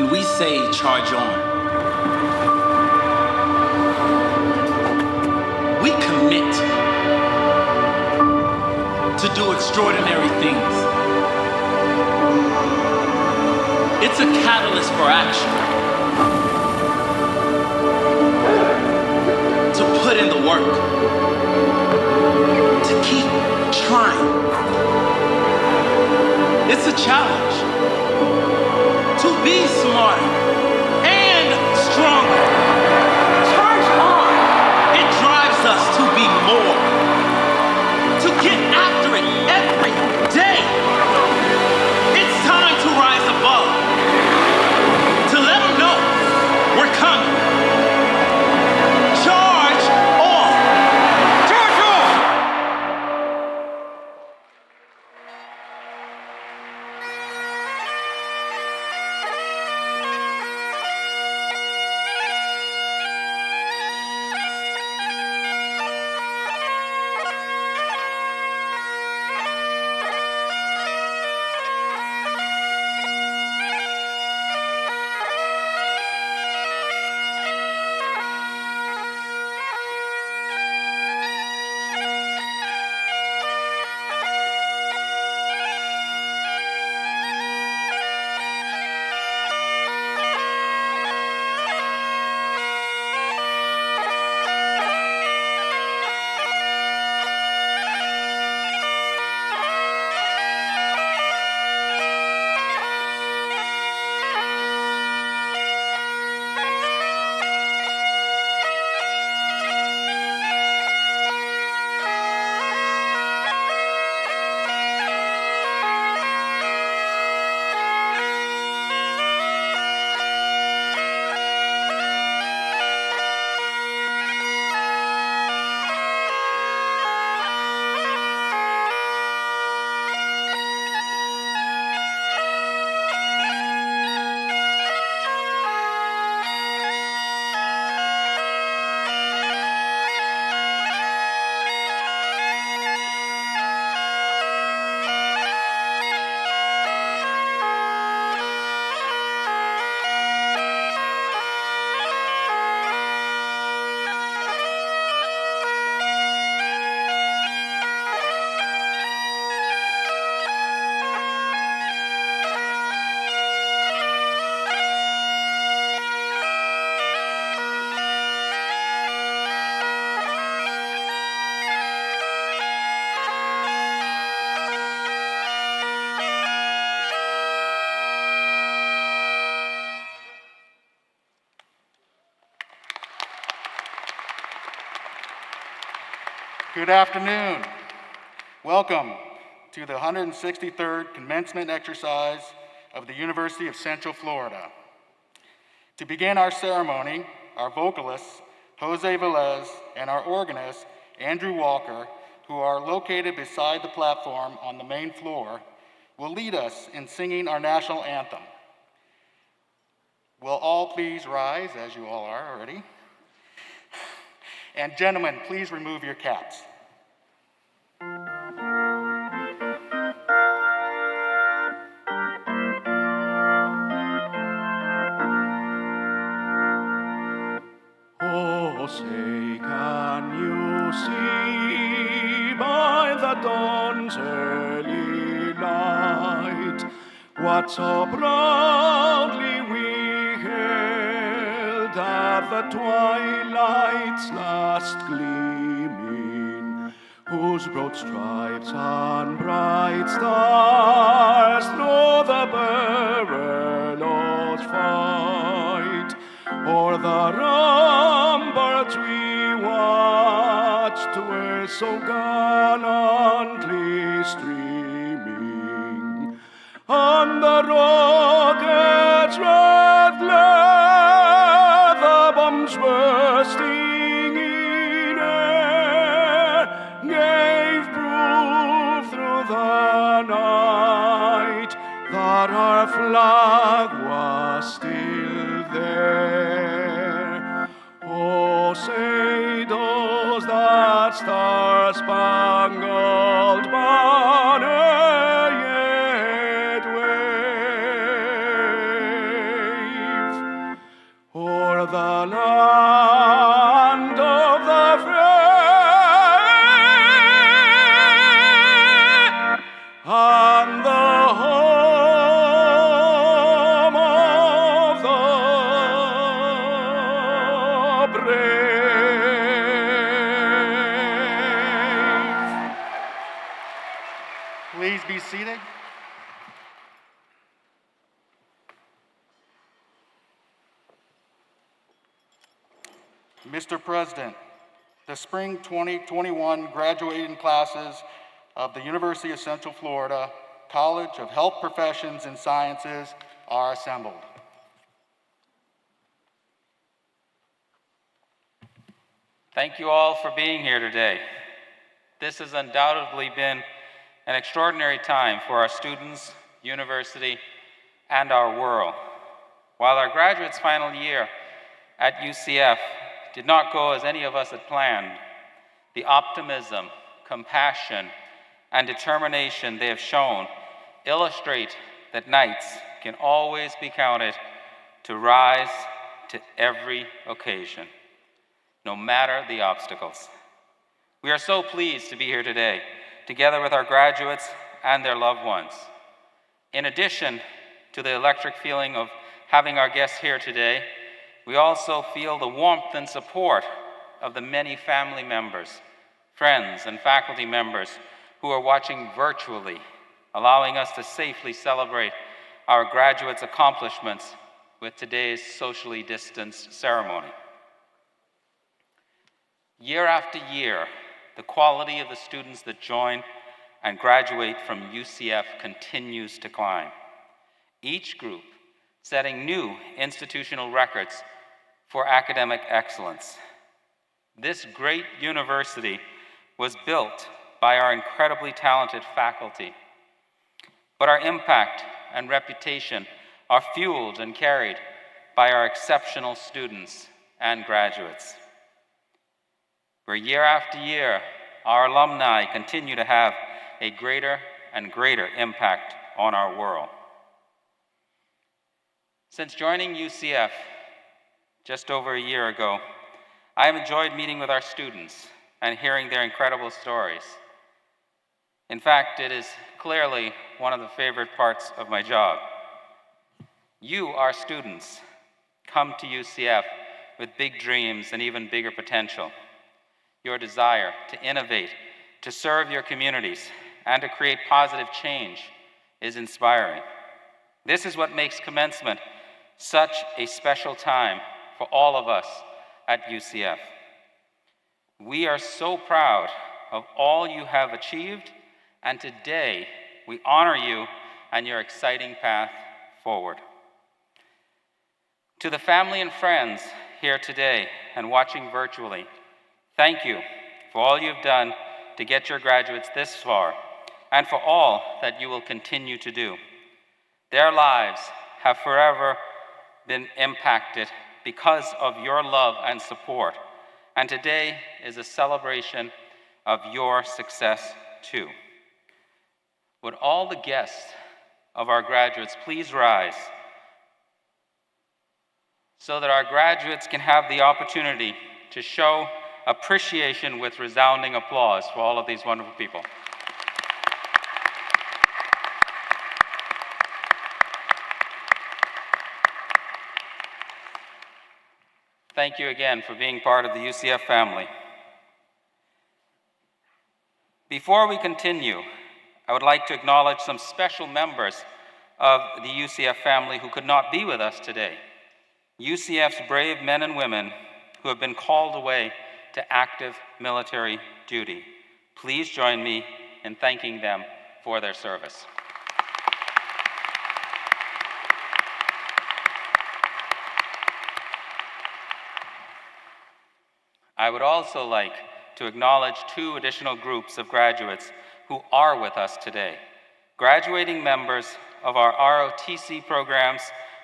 when we say charge on, we commit to do extraordinary things. It's a catalyst for action. To put in the work. To keep trying. It's a challenge. To be smarter and stronger. Charge on. It drives us to be more. To get after it every day. It's time to rise above. To let them know we're coming. Charge on. Charge on. Good afternoon. Welcome to the 163rd commencement exercise of the University of Central Florida. To begin our ceremony, our vocalists, Jose Velez, and our organist, Andrew Walker, who are located beside the platform on the main floor, will lead us in singing our national anthem. Will all please rise, as you all are already? And gentlemen, please remove your caps. Oh, say, can you see by the dawn's early light what so proudly we hailed at the twilight's last gleaming, whose broad stripes and bright stars through the perilous fight o'er the ramparts we watched were so gallantly streaming, on the rocket's red glare, the bombs bursting in air, gave proof through the night that our flag was still there. Oh, say does that star-spangled banner yet wave? are the land of the free and the home of the brave. Please be seated. Mr. President, the Spring 2021 graduating classes of the University of Central Florida College of Health Professions and Sciences are assembled. Thank you all for being here today. This has undoubtedly been an extraordinary time for our students, university, and our world. While our graduates' final year at UCF did not go as any of us had planned, the optimism, compassion, and determination they have shown illustrate that Knights can always be counted to rise to every occasion, no matter the obstacles. We are so pleased to be here today, together with our graduates and their loved ones. In addition to the electric feeling of having our guests here today, we also feel the warmth and support of the many family members, friends, and faculty members who are watching virtually, allowing us to safely celebrate our graduates' accomplishments with today's socially distanced ceremony. Year after year, the quality of the students that join and graduate from UCF continues to climb. Each group setting new institutional records for academic excellence. This great university was built by our incredibly talented faculty, but our impact and reputation are fueled and carried by our exceptional students and graduates. Where year after year, our alumni continue to have a greater and greater impact on our world. Since joining UCF just over a year ago, I have enjoyed meeting with our students and hearing their incredible stories. In fact, it is clearly one of the favorite parts of my job. You, our students, come to UCF with big dreams and even bigger potential. Your desire to innovate, to serve your communities, and to create positive change is inspiring. This is what makes commencement such a special time for all of us at UCF. We are so proud of all you have achieved, and today we honor you and your exciting path forward. To the family and friends here today and watching virtually, thank you for all you've done to get your graduates this far, and for all that you will continue to do. Their lives have forever been impacted because of your love and support, and today is a celebration of your success too. Would all the guests of our graduates please rise so that our graduates can have the opportunity to show appreciation with resounding applause for all of these wonderful people. Thank you again for being part of the UCF family. Before we continue, I would like to acknowledge some special members of the UCF family who could not be with us today. UCF's brave men and women who have been called away to active military duty. Please join me in thanking them for their service. I would also like to acknowledge two additional groups of graduates who are with us today. Graduating members of our ROTC programs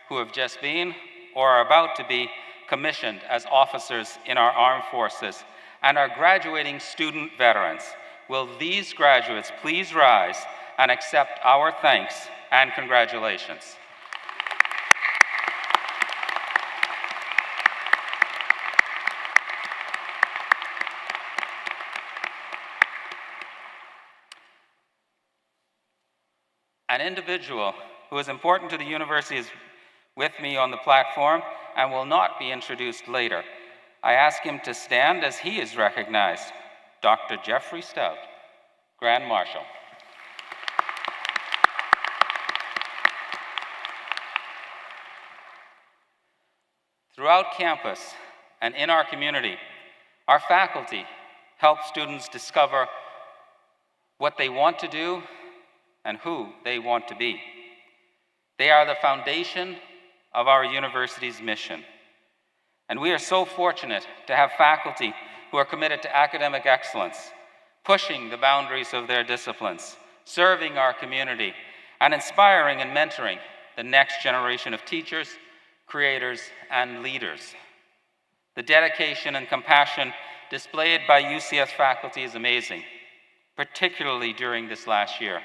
who have just been or are about to be commissioned as officers in our armed forces, and our graduating student veterans. Will these graduates please rise and accept our thanks and congratulations. An individual who is important to the university is with me on the platform and will not be introduced later. I ask him to stand as he is recognized. Dr. Jeffrey Stout, Grand Marshal. Throughout campus and in our community, our faculty help students discover what they want to do and who they want to be. They are the foundation of our university's mission. And we are so fortunate to have faculty who are committed to academic excellence, pushing the boundaries of their disciplines, serving our community, and inspiring and mentoring the next generation of teachers, creators, and leaders. The dedication and compassion displayed by UCS faculty is amazing, particularly during this last year.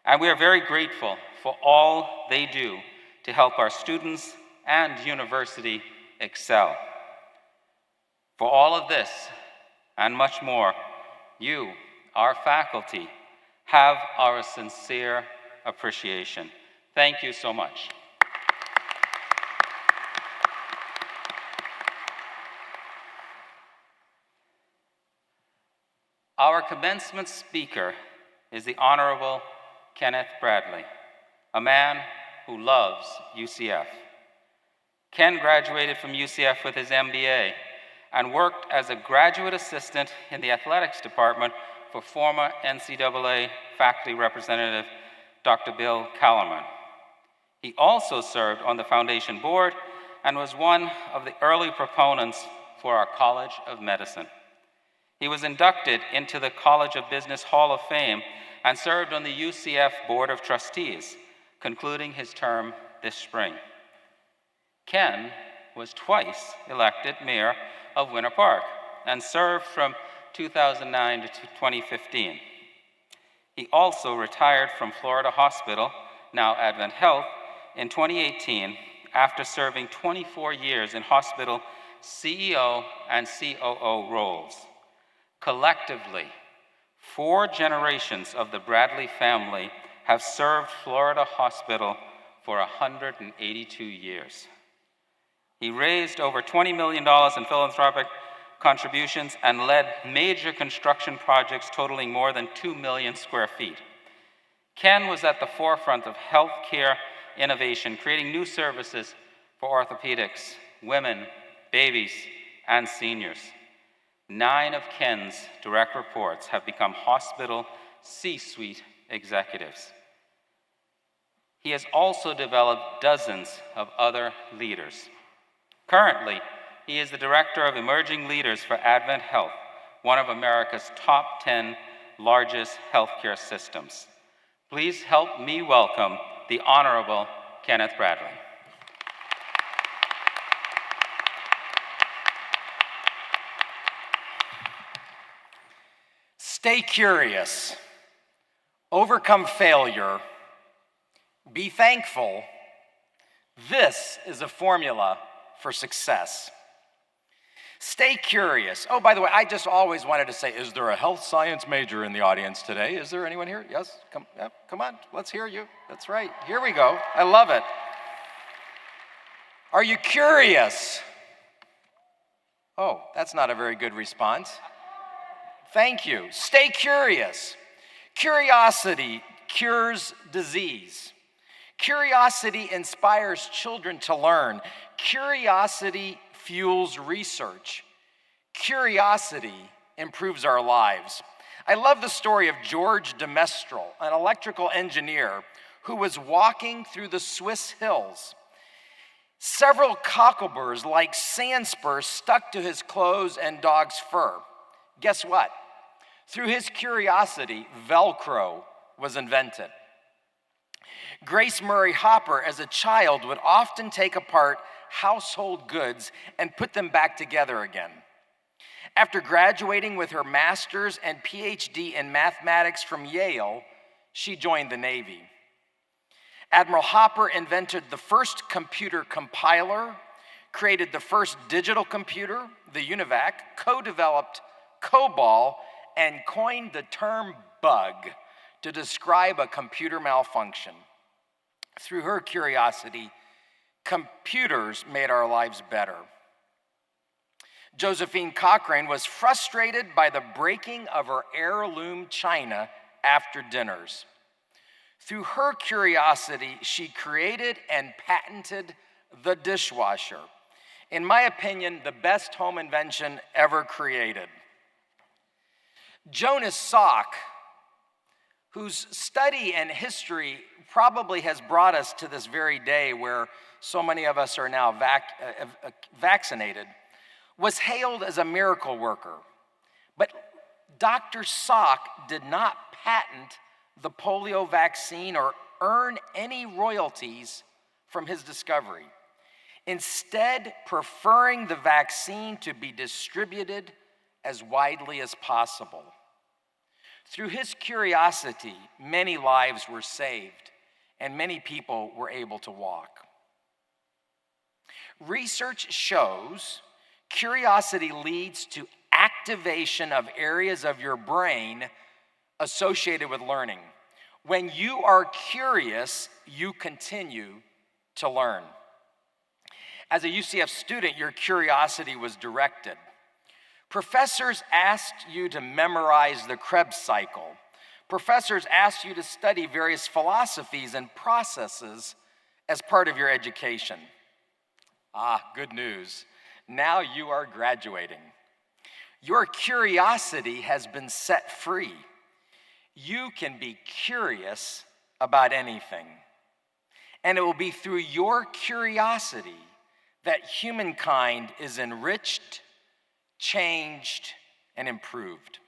And we are very grateful for all they do to help our students and university excel. For all of this and much more, you, our faculty, have our sincere appreciation. Thank you so much. Our commencement speaker is the Honorable Kenneth Bradley, a man who loves UCF. Ken graduated from UCF with his MBA and worked as a graduate assistant in the athletics department for former NCAA faculty representative Dr. Bill Callerman. He also served on the foundation board and was one of the early proponents for our College of Medicine. He was inducted into the College of Business Hall of Fame and served on the UCF Board of Trustees, concluding his term this spring. Ken was twice elected mayor of Winter Park and served from 2009 to 2015. He also retired from Florida Hospital, now Advent Health, in 2018 after serving 24 years in hospital CEO and COO roles. Collectively, 4 generations of the Bradley family have served Florida Hospital for 182 years. He raised over $20 million in philanthropic contributions and led major construction projects totaling more than 2 million square feet. Ken was at the forefront of healthcare innovation, creating new services for orthopedics, women, babies, and seniors. 9 of Ken's direct reports have become hospital C-suite executives. He has also developed dozens of other leaders. Currently, he is the Director of Emerging Leaders for Advent Health, one of America's top 10 largest healthcare systems. Please help me welcome the Honorable Kenneth Bradley. Stay curious, overcome failure, be thankful. This is a formula for success. Stay curious. Oh, by the way, I just always wanted to say, is there a health science major in the audience today? Is there anyone here? Yes? Come on, let's hear you. That's right. Here we go. I love it. Are you curious? Oh, that's not a very good response. Thank you. Stay curious. Curiosity cures disease. Curiosity inspires children to learn. Curiosity fuels research. Curiosity improves our lives. I love the story of George de Mestral, an electrical engineer who was walking through the Swiss hills. Several cockleburrs like sandspurs stuck to his clothes and dog's fur. Guess what? Through his curiosity, Velcro was invented. Grace Murray Hopper, as a child, would often take apart household goods and put them back together again. After graduating with her master's and PhD in mathematics from Yale, she joined the Navy. Admiral Hopper invented the first computer compiler, created the first digital computer, the UNIVAC, co-developed COBOL, and coined the term bug to describe a computer malfunction. Through her curiosity, computers made our lives better. Josephine Cochrane was frustrated by the breaking of her heirloom china after dinners. Through her curiosity, she created and patented the dishwasher. In my opinion, the best home invention ever created. Jonas Salk, whose study and history probably has brought us to this very day where so many of us are now vaccinated, was hailed as a miracle worker. But Dr. Salk did not patent the polio vaccine or earn any royalties from his discovery, instead preferring the vaccine to be distributed as widely as possible. Through his curiosity, many lives were saved and many people were able to walk. Research shows curiosity leads to activation of areas of your brain associated with learning. When you are curious, you continue to learn. As a UCF student, your curiosity was directed. Professors asked you to memorize the Krebs cycle. Professors asked you to study various philosophies and processes as part of your education. Good news. Now you are graduating. Your curiosity has been set free. You can be curious about anything. And it will be through your curiosity that humankind is enriched, changed, and improved.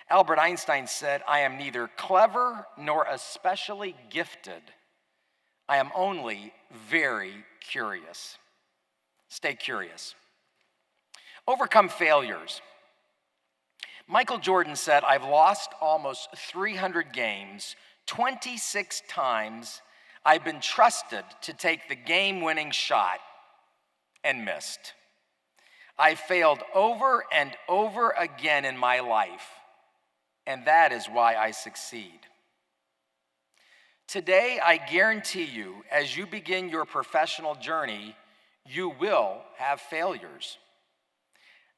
Albert Einstein said, "I am neither clever nor especially gifted. I am only very curious." Stay curious. Overcome failures. Michael Jordan said, "I've lost almost 300 games. 26 times I've been trusted to take the game-winning shot and missed. I failed over and over again in my life, and that is why I succeed." Today, I guarantee you, as you begin your professional journey, you will have failures.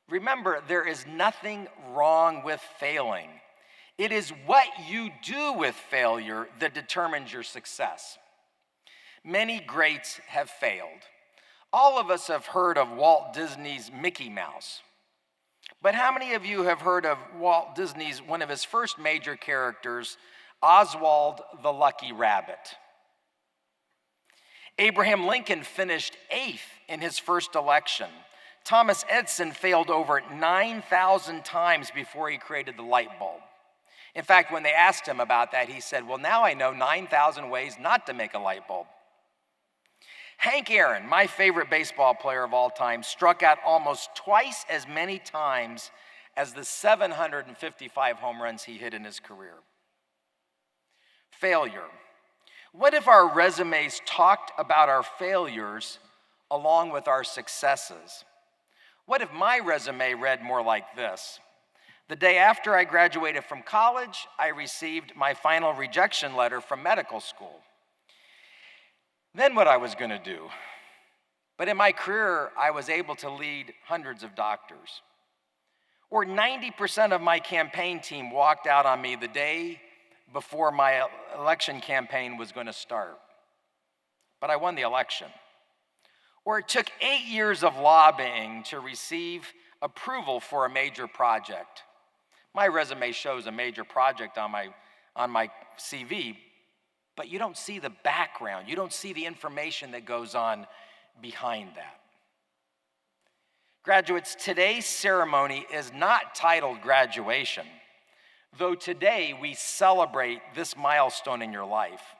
Remember, there is nothing wrong with failing. It is what you do with failure that determines your success. Many greats have failed. All of us have heard of Walt Disney's Mickey Mouse. But how many of you have heard of Walt Disney's, one of his first major characters, Oswald the Lucky Rabbit? Abraham Lincoln finished 8th in his first election. Thomas Edison failed over 9,000 times before he created the light bulb. In fact, when they asked him about that, he said, "Well, now I know 9,000 ways not to make a light bulb." Hank Aaron, my favorite baseball player of all time, struck out almost twice as many times as the 755 home runs he hit in his career. Failure. What if our resumes talked about our failures along with our successes? What if my resume read more like this? The day after I graduated from college, I received my final rejection letter from medical school. Then what I was going to do. But in my career, I was able to lead hundreds of doctors. Or 90% of my campaign team walked out on me the day before my election campaign was going to start. But I won the election. Or it took 8 years of lobbying to receive approval for a major project. My resume shows a major project on my CV, but you don't see the background. You don't see the information that goes on behind that. Graduates, today's ceremony is not titled graduation, though today we celebrate this milestone in your life.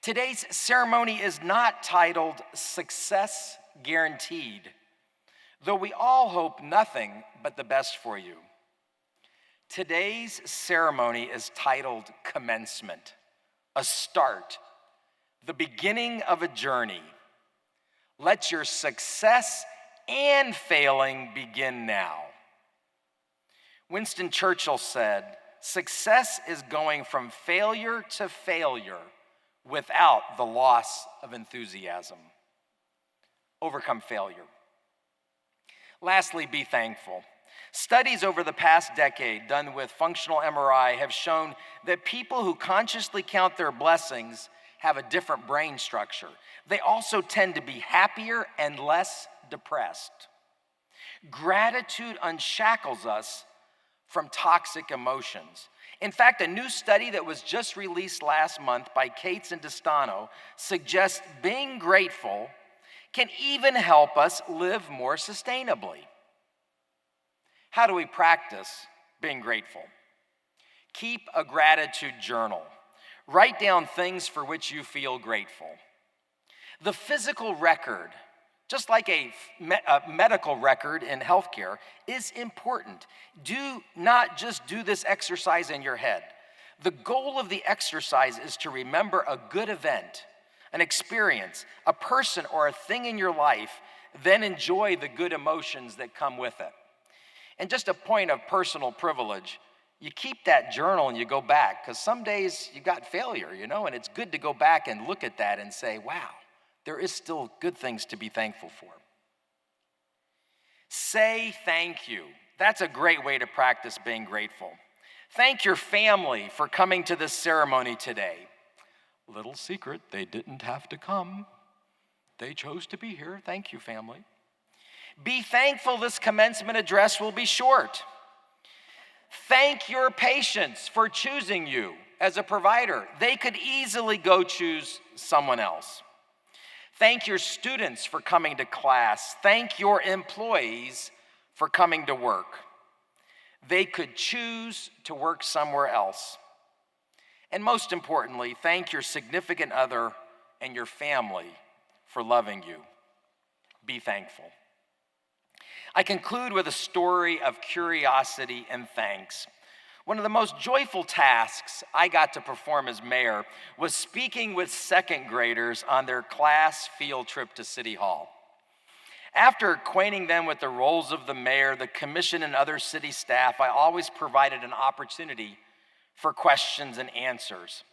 Today's ceremony is not titled Success Guaranteed, though we all hope nothing but the best for you. Today's ceremony is titled Commencement, a start, the beginning of a journey. Let your success and failing begin now. Winston Churchill said, success is going from failure to failure without the loss of enthusiasm. Overcome failure. Lastly, be thankful. Studies over the past decade done with functional MRI have shown that people who consciously count their blessings have a different brain structure. They also tend to be happier and less depressed. Gratitude unshackles us from toxic emotions. In fact, a new study that was just released last month by Cates and Destano suggests being grateful can even help us live more sustainably. How do we practice being grateful? Keep a gratitude journal. Write down things for which you feel grateful. The physical record, just like a medical record in healthcare, is important. Do not just do this exercise in your head. The goal of the exercise is to remember a good event, an experience, a person or a thing in your life, then enjoy the good emotions that come with it. And just a point of personal privilege, you keep that journal and you go back, because some days you got failure, and it's good to go back and look at that and say, wow, there is still good things to be thankful for. Say thank you. That's a great way to practice being grateful. Thank your family for coming to this ceremony today. Little secret, they didn't have to come. They chose to be here. Thank you, family. Be thankful this commencement address will be short. Thank your patients for choosing you as a provider. They could easily go choose someone else. Thank your students for coming to class. Thank your employees for coming to work. They could choose to work somewhere else. And most importantly, thank your significant other and your family for loving you. Be thankful. I conclude with a story of curiosity and thanks. One of the most joyful tasks I got to perform as mayor was speaking with second graders on their class field trip to City Hall. After acquainting them with the roles of the mayor, the commission, and other city staff, I always provided an opportunity for questions and answers.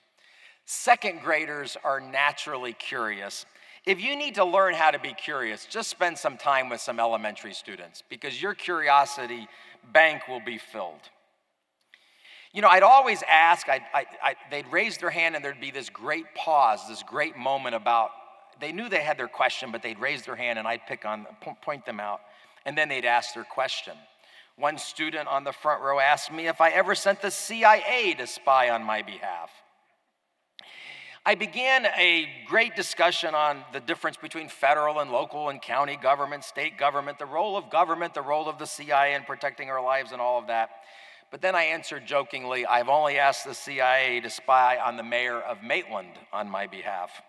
Second graders are naturally curious. If you need to learn how to be curious, just spend some time with some elementary students, because your curiosity bank will be filled. I'd always ask, they'd raise their hand and there'd be this great pause, this great moment about, they knew they had their question, but they'd raise their hand and I'd point them out, and then they'd ask their question. One student on the front row asked me if I ever sent the CIA to spy on my behalf. I began a great discussion on the difference between federal and local and county government, state government, the role of the CIA in protecting our lives and all of that. But then I answered jokingly, I've only asked the CIA to spy on the mayor of Maitland on my behalf.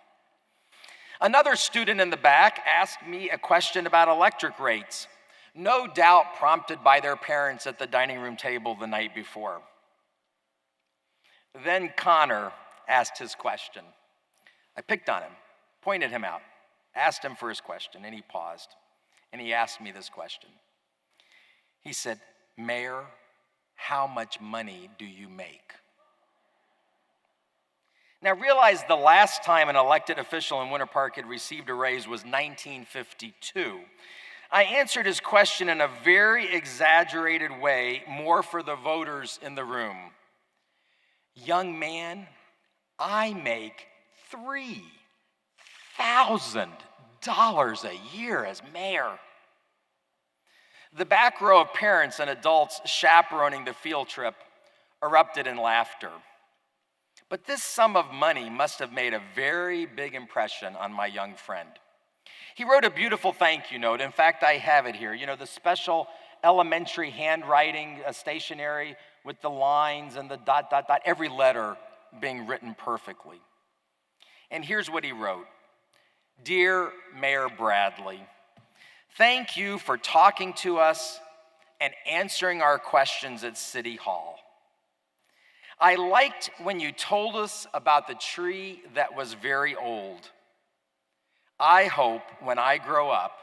Another student in the back asked me a question about electric rates, no doubt prompted by their parents at the dining room table the night before. Then Connor asked his question. I picked on him, pointed him out, asked him for his question, and he paused. And he asked me this question. He said, Mayor, how much money do you make? Now realize the last time an elected official in Winter Park had received a raise was 1952. I answered his question in a very exaggerated way, more for the voters in the room. Young man, I make $3,000 a year as mayor. The back row of parents and adults chaperoning the field trip erupted in laughter. But this sum of money must have made a very big impression on my young friend. He wrote a beautiful thank you note. In fact, I have it here. The special elementary handwriting stationery with the lines and the ... every letter being written perfectly. And here's what he wrote. Dear Mayor Bradley, thank you for talking to us and answering our questions at City Hall. I liked when you told us about the tree that was very old. I hope when I grow up,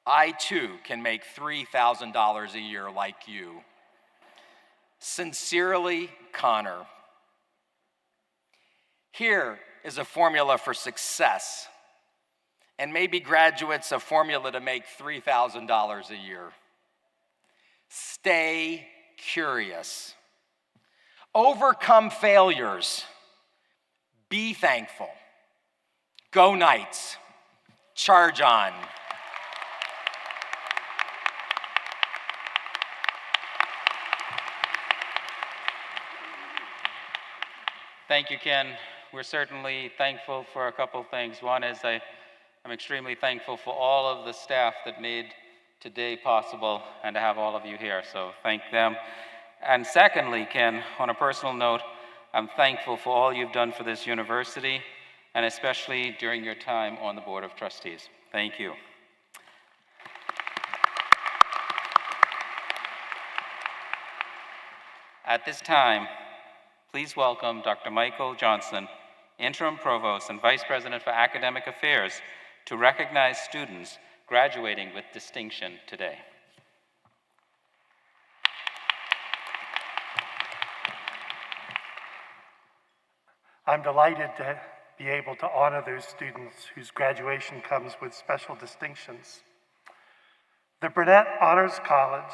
I too can make $3,000 a year like you. Sincerely, Connor. Here is a formula for success, and maybe graduates a formula to make $3,000 a year. Stay curious. Overcome failures. Be thankful. Go Knights. Charge on. Thank you, Ken. We're certainly thankful for a couple things. One is I'm extremely thankful for all of the staff that made today possible and to have all of you here, so thank them. And secondly, Ken, on a personal note, I'm thankful for all you've done for this university, and especially during your time on the Board of Trustees. Thank you. At this time, please welcome Dr. Michael Johnson, Interim Provost and Vice President for Academic Affairs, to recognize students graduating with distinction today. I'm delighted to be able to honor those students whose graduation comes with special distinctions. The Burnett Honors College,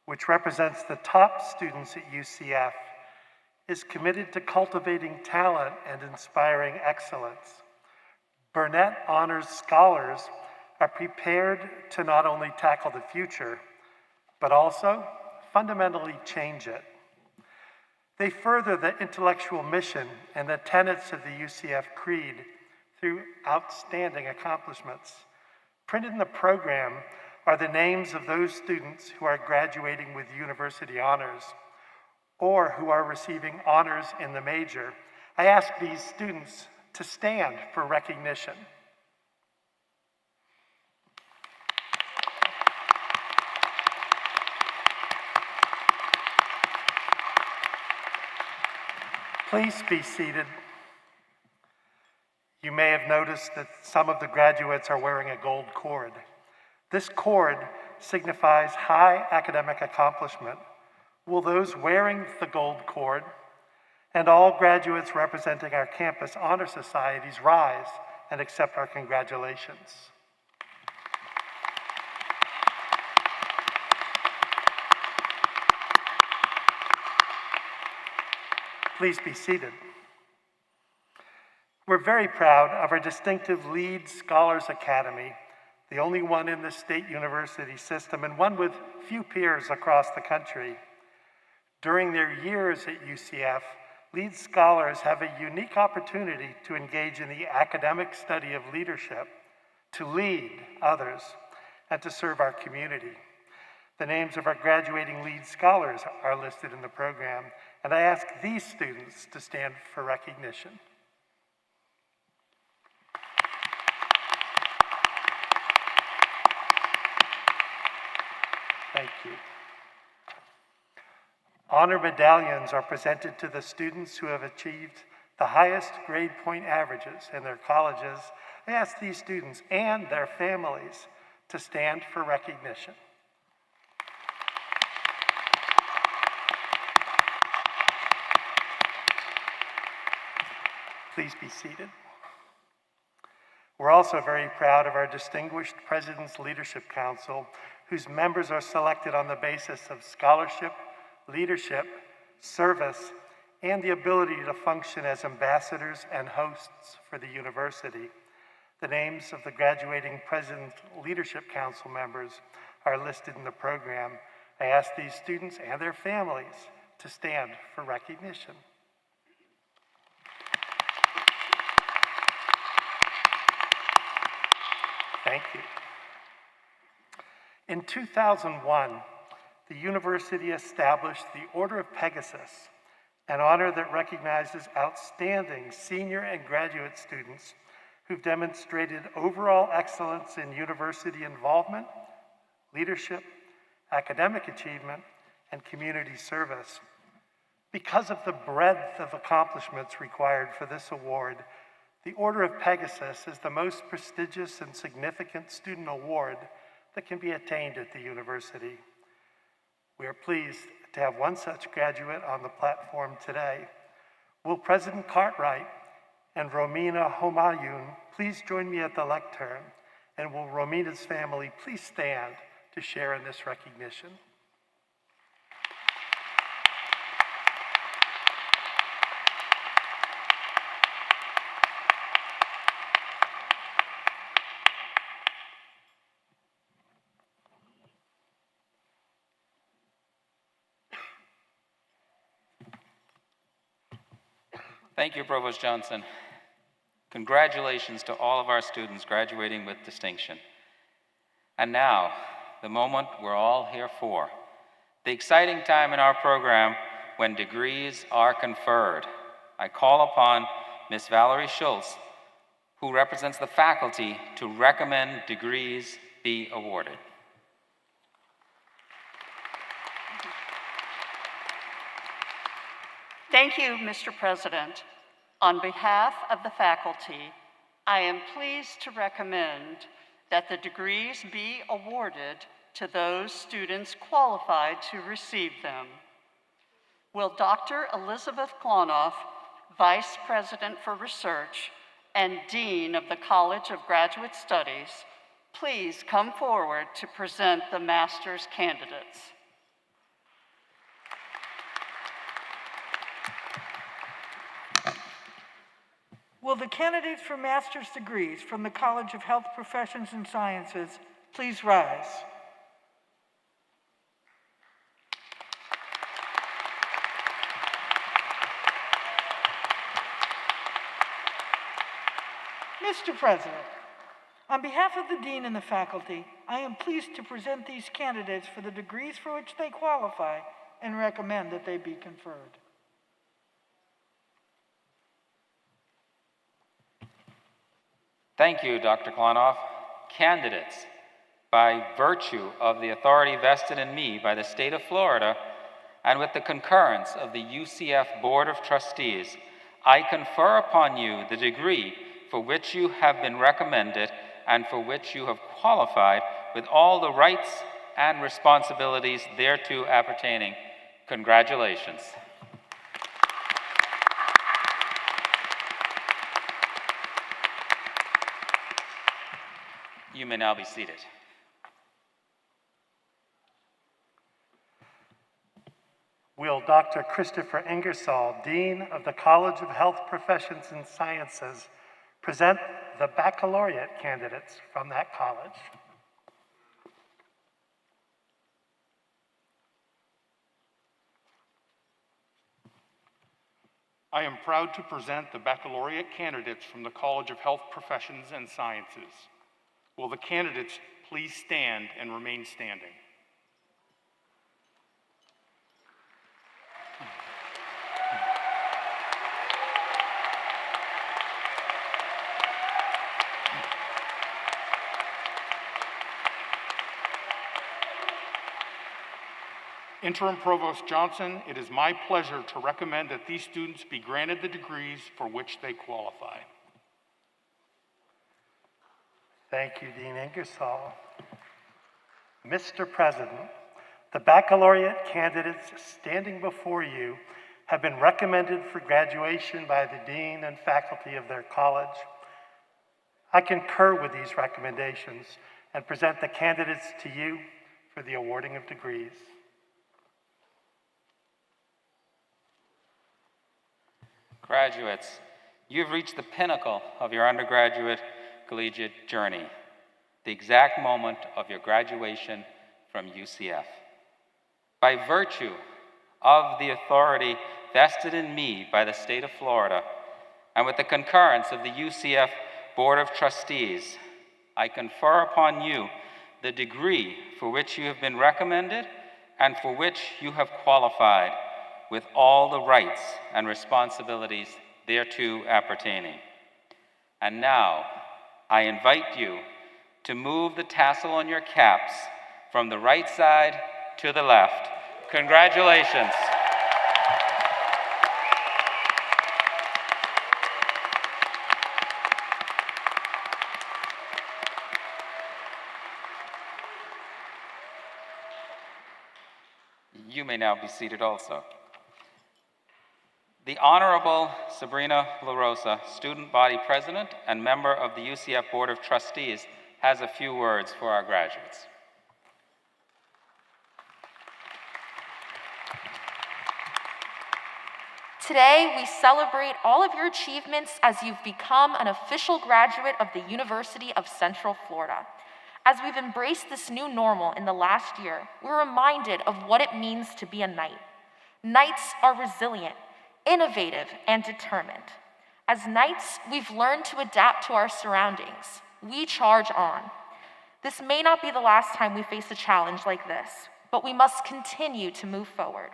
which represents the top students at UCF, is committed to cultivating talent and inspiring excellence. Burnett Honors Scholars are prepared to not only tackle the future, but also fundamentally change it. They further the intellectual mission and the tenets of the UCF Creed through outstanding accomplishments. Printed in the program are the names of those students who are graduating with university honors or who are receiving honors in the major. I ask these students to stand for recognition. Please be seated. You may have noticed that some of the graduates are wearing a gold cord. This cord signifies high academic accomplishment. Will those wearing the gold cord and all graduates representing our campus honor societies rise and accept our congratulations? Please be seated. We're very proud of our distinctive Lead Scholars Academy, the only one in the state university system and one with few peers across the country. During their years at UCF, Lead Scholars have a unique opportunity to engage in the academic study of leadership, to lead others, and to serve our community. The names of our graduating Lead Scholars are listed in the program, and I ask these students to stand for recognition. Thank you. Honor medallions are presented to the students who have achieved the highest grade point averages in their colleges. I ask these students and their families to stand for recognition. Please be seated. We're also very proud of our distinguished President's Leadership Council, whose members are selected on the basis of scholarship, leadership, service, and the ability to function as ambassadors and hosts for the university. The names of the graduating President's Leadership Council members are listed in the program. I ask these students and their families to stand for recognition. Thank you. In 2001, the university established the Order of Pegasus, an honor that recognizes outstanding senior and graduate students who've demonstrated overall excellence in university involvement, leadership, academic achievement, and community service. Because of the breadth of accomplishments required for this award, the Order of Pegasus is the most prestigious and significant student award that can be attained at the university. We are pleased to have one such graduate on the platform today. Will President Cartwright and Romina Homayun please join me at the lectern? And will Romina's family please stand to share in this recognition? Thank you, Provost Johnson. Congratulations to all of our students graduating with distinction. And now, the moment we're all here for, the exciting time in our program when degrees are conferred. I call upon Ms. Valerie Schultz, who represents the faculty, to recommend degrees be awarded. Thank you, Mr. President. On behalf of the faculty, I am pleased to recommend that the degrees be awarded to those students qualified to receive them. Will Dr. Elizabeth Klonoff, Vice President for Research and Dean of the College of Graduate Studies, please come forward to present the master's candidates? Will the candidates for master's degrees from the College of Health Professions and Sciences please rise? Mr. President, on behalf of the Dean and the faculty, I am pleased to present these candidates for the degrees for which they qualify and recommend that they be conferred. Thank you, Dr. Klonoff. Candidates, by virtue of the authority vested in me by the state of Florida and with the concurrence of the UCF Board of Trustees, I confer upon you the degree for which you have been recommended and for which you have qualified with all the rights and responsibilities thereto appertaining. Congratulations. You may now be seated. Will Dr. Christopher Ingersoll, Dean of the College of Health Professions and Sciences, present the baccalaureate candidates from that college? I am proud to present the baccalaureate candidates from the College of Health Professions and Sciences. Will the candidates please stand and remain standing? Interim Provost Johnson, it is my pleasure to recommend that these students be granted the degrees for which they qualify. Thank you, Dean Ingersoll. Mr. President, the baccalaureate candidates standing before you have been recommended for graduation by the dean and faculty of their college. I concur with these recommendations and present the candidates to you for the awarding of degrees. Graduates, you've reached the pinnacle of your undergraduate collegiate journey, the exact moment of your graduation from UCF. By virtue of the authority vested in me by the state of Florida, and with the concurrence of the UCF Board of Trustees, I confer upon you the degree for which you have been recommended and for which you have qualified with all the rights and responsibilities thereto appertaining. And now, I invite you to move the tassel on your caps from the right side to the left. Congratulations. You may now be seated also. The Honorable Sabrina LaRosa, Student Body President and member of the UCF Board of Trustees, has a few words for our graduates. Today, we celebrate all of your achievements as you've become an official graduate of the University of Central Florida. As we've embraced this new normal in the last year, we're reminded of what it means to be a Knight. Knights are resilient, innovative, and determined. As Knights, we've learned to adapt to our surroundings. We charge on. This may not be the last time we face a challenge like this, but we must continue to move forward.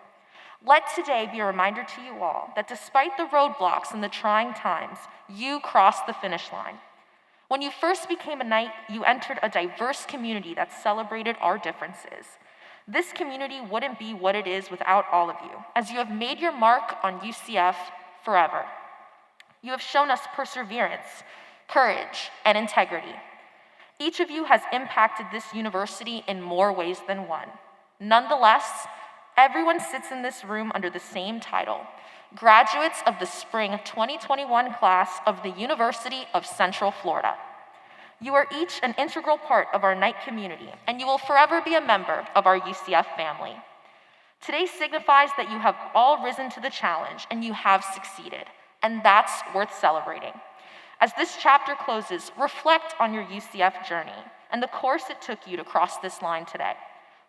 Let today be a reminder to you all that despite the roadblocks and the trying times, you crossed the finish line. When you first became a Knight, you entered a diverse community that celebrated our differences. This community wouldn't be what it is without all of you, as you have made your mark on UCF forever. You have shown us perseverance, courage, and integrity. Each of you has impacted this university in more ways than one. Nonetheless, everyone sits in this room under the same title, graduates of the Spring 2021 class of the University of Central Florida. You are each an integral part of our Knight community, and you will forever be a member of our UCF family. Today signifies that you have all risen to the challenge and you have succeeded, and that's worth celebrating. As this chapter closes, reflect on your UCF journey and the course it took you to cross this line today.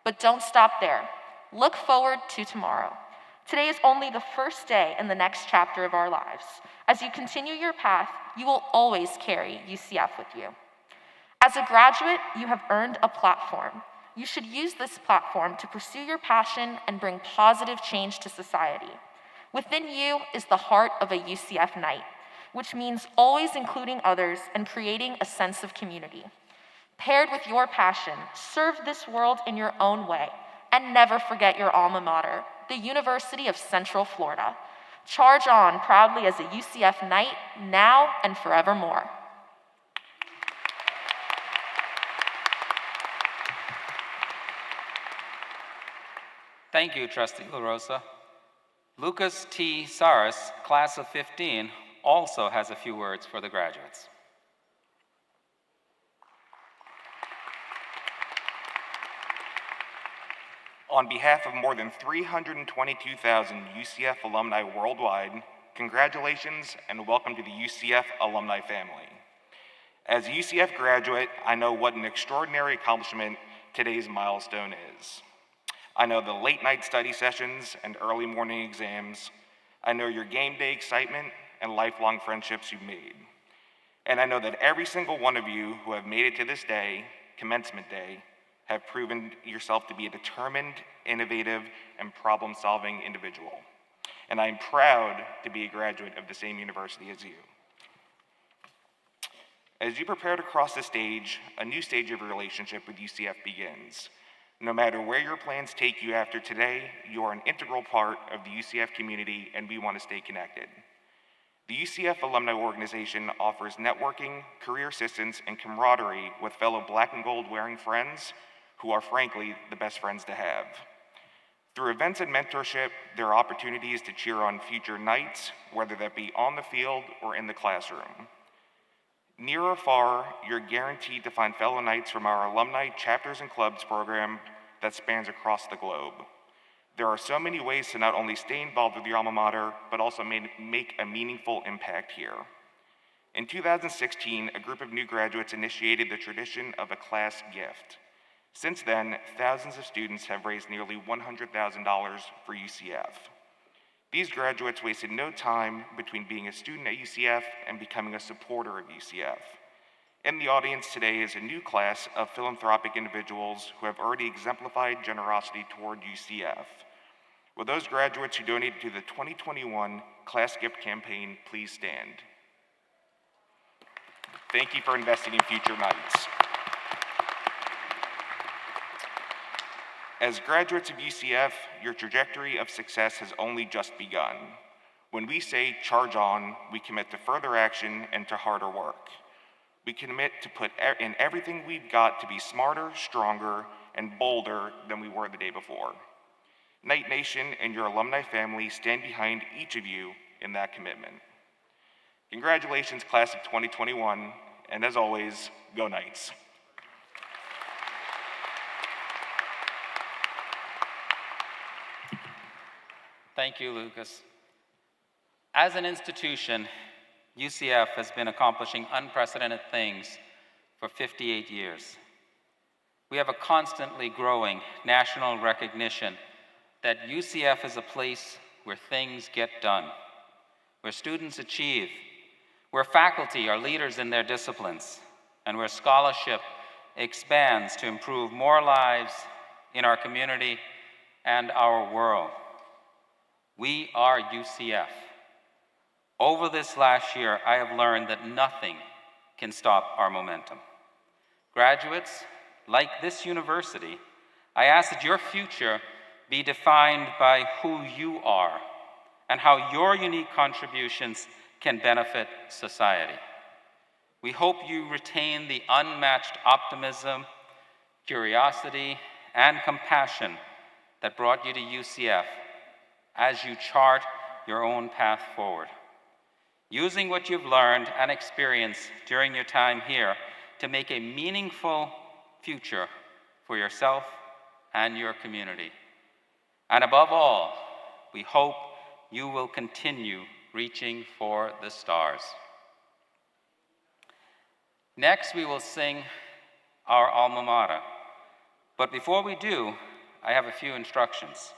But don't stop there. Look forward to tomorrow. Today is only the first day in the next chapter of our lives. As you continue your path, you will always carry UCF with you. As a graduate, you have earned a platform. You should use this platform to pursue your passion and bring positive change to society. Within you is the heart of a UCF Knight, which means always including others and creating a sense of community. Paired with your passion, serve this world in your own way, and never forget your alma mater, the University of Central Florida. Charge on proudly as a UCF Knight, now and forevermore. Thank you, Trustee LaRosa. Lucas T. Saris, class of 15, also has a few words for the graduates. On behalf of more than 322,000 UCF alumni worldwide, congratulations and welcome to the UCF alumni family. As a UCF graduate, I know what an extraordinary accomplishment today's milestone is. I know the late night study sessions and early morning exams. I know your game day excitement and lifelong friendships you've made. And I know that every single one of you who have made it to this day, commencement day, have proven yourself to be a determined, innovative, and problem-solving individual. And I'm proud to be a graduate of the same university as you. As you prepare to cross the stage, a new stage of your relationship with UCF begins. No matter where your plans take you after today, you are an integral part of the UCF community, and we want to stay connected. The UCF Alumni Organization offers networking, career assistance, and camaraderie with fellow black and gold wearing friends who are frankly the best friends to have. Through events and mentorship, there are opportunities to cheer on future Knights, whether that be on the field or in the classroom. Near or far, you're guaranteed to find fellow Knights from our alumni chapters and clubs program that spans across the globe. There are so many ways to not only stay involved with your alma mater, but also make a meaningful impact here. In 2016, a group of new graduates initiated the tradition of a class gift. Since then, thousands of students have raised nearly $100,000 for UCF. These graduates wasted no time between being a student at UCF and becoming a supporter of UCF. In the audience today is a new class of philanthropic individuals who have already exemplified generosity toward UCF. Will those graduates who donated to the 2021 Class Gift Campaign please stand? Thank you for investing in future Knights. As graduates of UCF, your trajectory of success has only just begun. When we say charge on, we commit to further action and to harder work. We commit to put in everything we've got to be smarter, stronger, and bolder than we were the day before. Knight Nation and your alumni family stand behind each of you in that commitment. Congratulations, class of 2021, and as always, go Knights. Thank you, Lucas. As an institution, UCF has been accomplishing unprecedented things for 58 years. We have a constantly growing national recognition that UCF is a place where things get done, where students achieve, where faculty are leaders in their disciplines, and where scholarship expands to improve more lives in our community and our world. We are UCF. Over this last year, I have learned that nothing can stop our momentum. Graduates, like this university, I ask that your future be defined by who you are and how your unique contributions can benefit society. We hope you retain the unmatched optimism, curiosity, and compassion that brought you to UCF as you chart your own path forward, using what you've learned and experienced during your time here to make a meaningful future for yourself and your community. And above all, we hope you will continue reaching for the stars. Next, we will sing our alma mater. But before we do, I have a few instructions.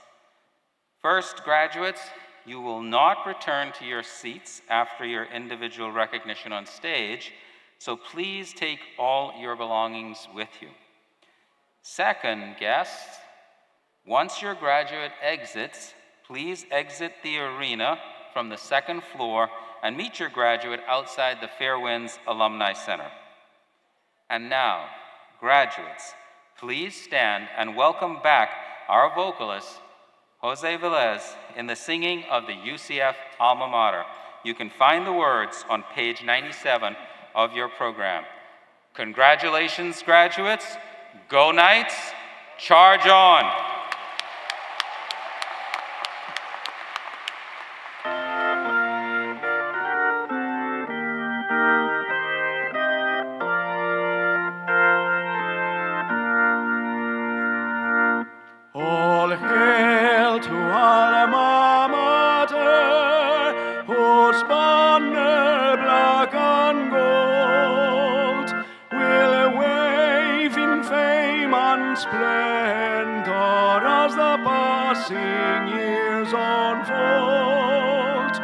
First, graduates, you will not return to your seats after your individual recognition on stage, so please take all your belongings with you. Second, guests, once your graduate exits, please exit the arena from the second floor and meet your graduate outside the Fairwinds Alumni Center. And now, graduates, please stand and welcome back our vocalist, Jose Velez, in the singing of the UCF alma mater. You can find the words on page 97 of your program. Congratulations, graduates. Go Knights. Charge on. All hail to alma mater, whose banner black and gold will wave in fame and splendor as the passing years unfold.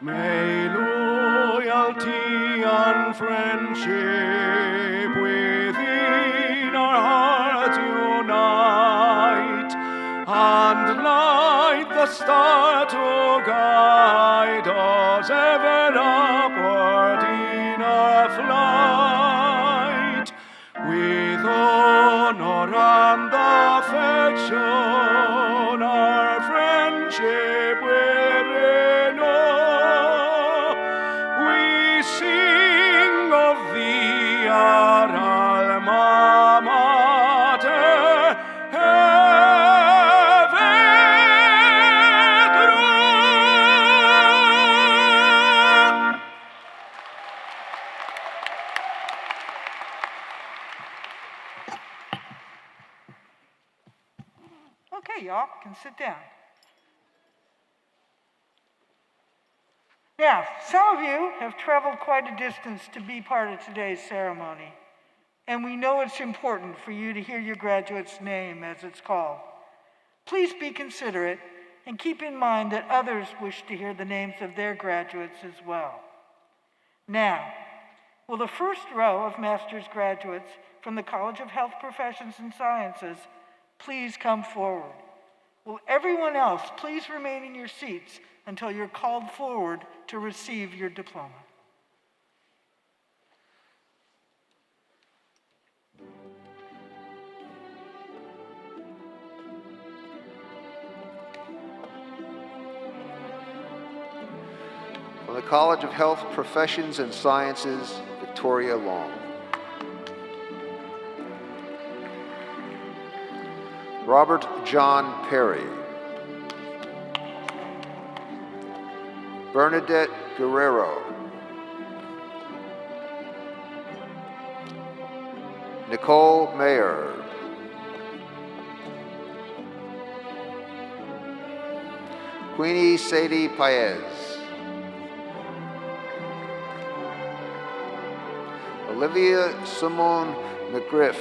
May loyalty and friendship within our hearts unite, and light the star to guide us ever upward in our flight. With honor and affection, our friendship will renew. We sing of thee, our alma mater, ever true. Okay, y'all can sit down. Now, some of you have traveled quite a distance to be part of today's ceremony, and we know it's important for you to hear your graduate's name as it's called. Please be considerate and keep in mind that others wish to hear the names of their graduates as well. Now, will the first row of master's graduates from the College of Health Professions and Sciences please come forward? Will everyone else please remain in your seats until you're called forward to receive your diploma? From the College of Health Professions and Sciences, Victoria Long. Robert John Perry. Bernadette Guerrero. Nicole Mayer. Queenie Sadie Paez. Olivia Simone McGriff.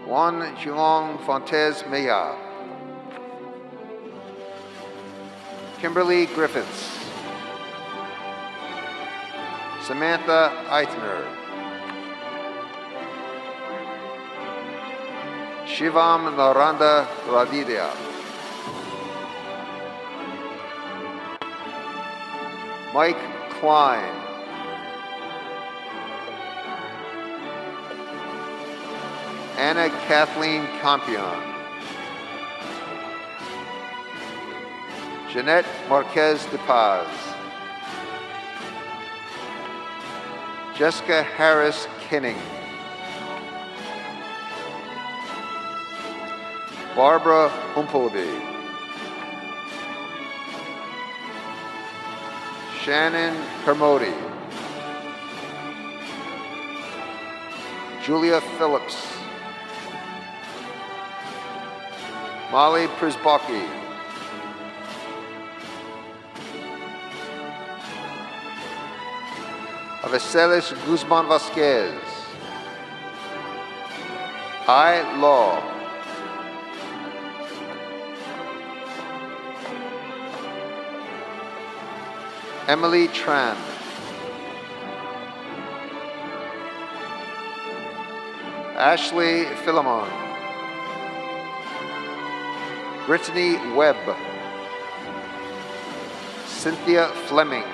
Juan Xiong Fontes Mejia. Kimberly Griffiths. Samantha Eitner. Shivam Naranda Ravidya. Mike Klein. Anna Kathleen Campion. Jeanette Marquez de Paz. Jessica Harris Kinning. Barbara Humpelby. Shannon Hermody. Julia Phillips. Molly Prisbocki. Aveselis Guzman Vasquez. I Law. Emily Tran. Ashley Philemon. Brittany Webb. Cynthia Fleming.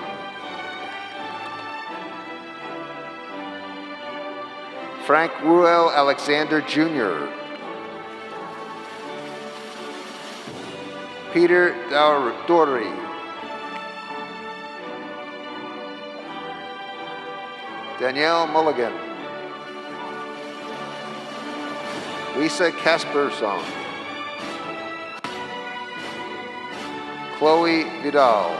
Frank Ruel Alexander Jr. Peter Dory. Danielle Mulligan. Lisa Kasperson. Chloe Vidal.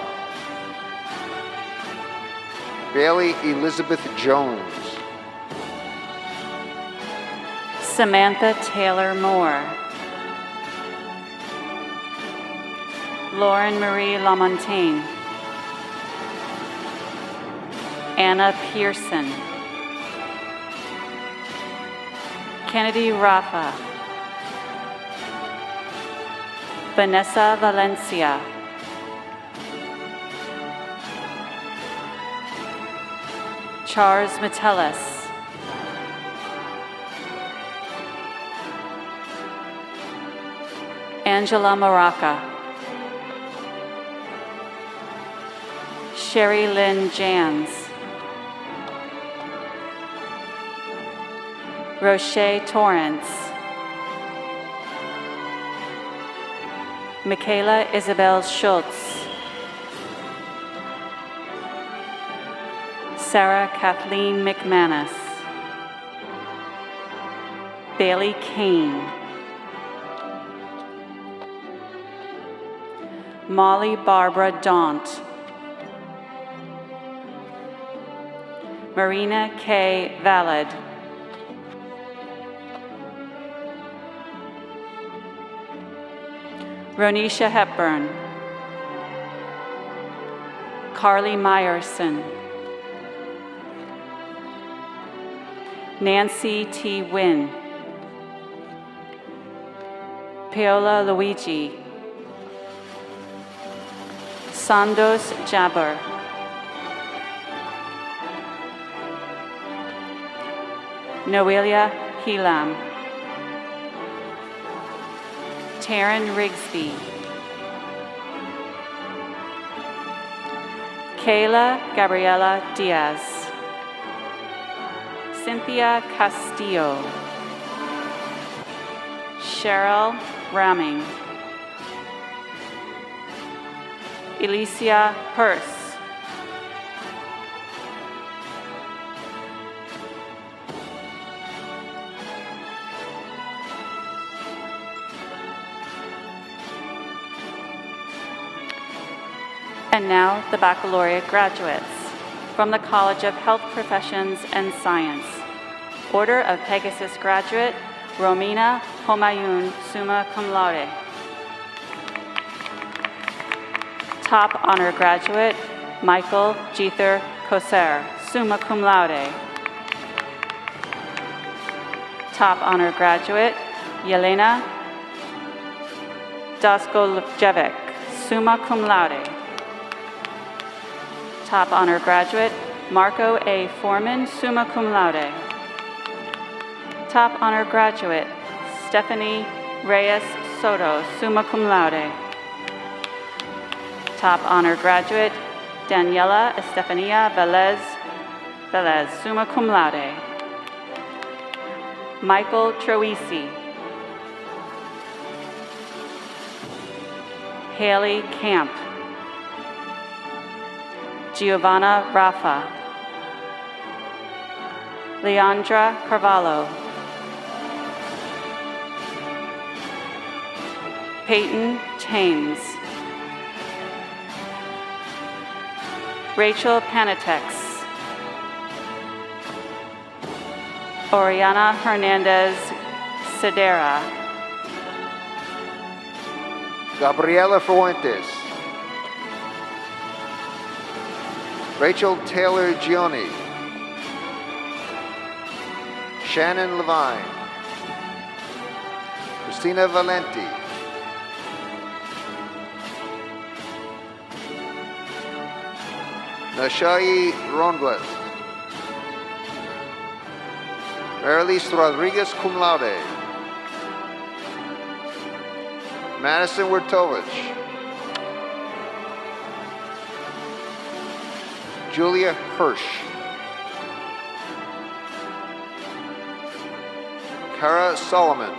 Bailey Elizabeth Jones. Samantha Taylor Moore. Lauren Marie Lamontagne. Anna Pearson. Kennedy Rafa. Vanessa Valencia. Charles Metellus. Angela Maraca. Sherry Lynn Jans. Roche Torrance. Michaela Isabel Schultz. Sarah Kathleen McManus. Bailey Kane. Molly Barbara Daunt. Marina K. Valid. Ronisha Hepburn. Carly Meyerson. Nancy T. Wynn. Paola Luigi. Sandos Jabber. Noelia Helam. Taryn Rigsby. Kayla Gabriela Diaz. Cynthia Castillo. Cheryl Ramming. Alicia Purse. And now the baccalaureate graduates. From the College of Health Professions and Science. Order of Pegasus graduate, Romina Homayun, summa cum laude. Top honor graduate, Michael Jeether Koser, summa cum laude. Top honor graduate, Yelena Daskoljevic, summa cum laude. Top honor graduate, Marco A. Foreman, summa cum laude. Top honor graduate, Stephanie Reyes Soto, summa cum laude. Top honor graduate, Daniela Estefania Velez, summa cum laude. Michael Troisi. Haley Camp. Giovanna Rafa. Leandra Carvalho. Peyton Thames. Rachel Panatex. Oriana Hernandez Cedera. Gabriela Fuentes. Rachel Taylor Gioni. Shannon Levine. Christina Valenti. Nashai Ronguez. Marilise Rodriguez, cum laude. Madison Wertovich. Julia Hirsch. Cara Solomon.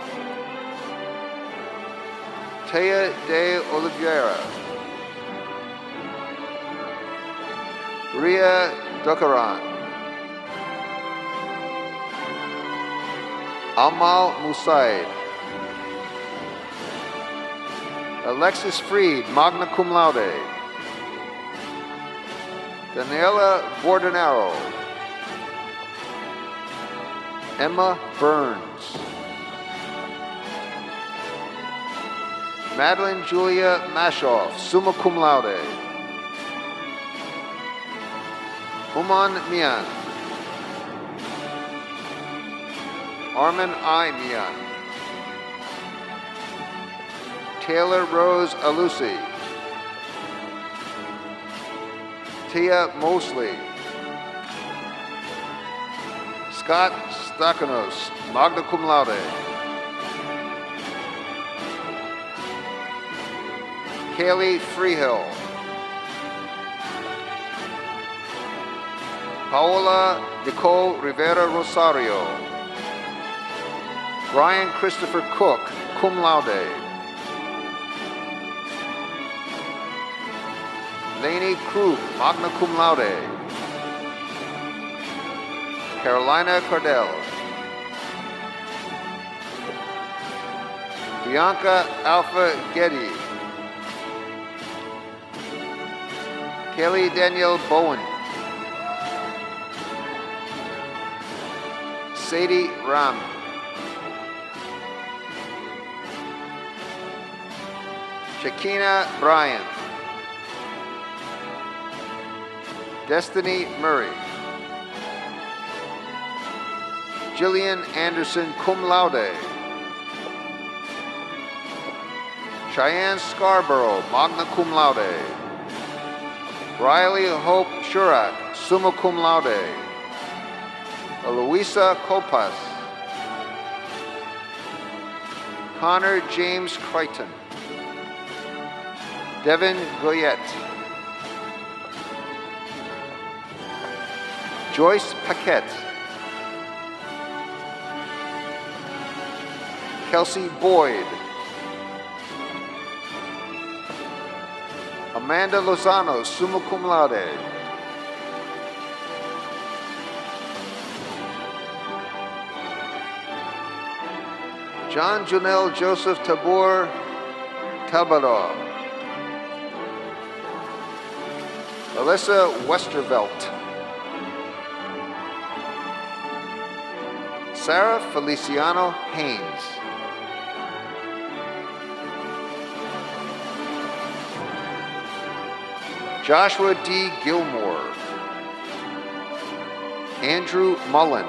Taya de Oliveira. Ria Dukaran. Amal Musaid. Alexis Freed, magna cum laude. Daniela Bordenaro. Emma Burns. Madeline Julia Mashoff, summa cum laude. Uman Mian. Armin I. Mian. Taylor Rose Alusi. Tia Mosley. Scott Stakanos, magna cum laude. Kaylee Freehill. Paola Nicole Rivera Rosario. Brian Christopher Cook, cum laude. Lainey Krug, magna cum laude. Carolina Cardell. Bianca Alpha Getty. Kelly Danielle Bowen. Sadie Ram. Shakina Bryan. Destiny Murray. Jillian Anderson, cum laude. Cheyenne Scarborough, magna cum laude. Riley Hope Shurak, summa cum laude. Eloisa Copas. Connor James Crichton. Devin Goyette. Joyce Paquette. Kelsey Boyd. Amanda Lozano, summa cum laude. John Junel Joseph Tabor Tabador. Alyssa Westervelt. Sarah Feliciano Haynes. Joshua D. Gilmore. Andrew Mullen.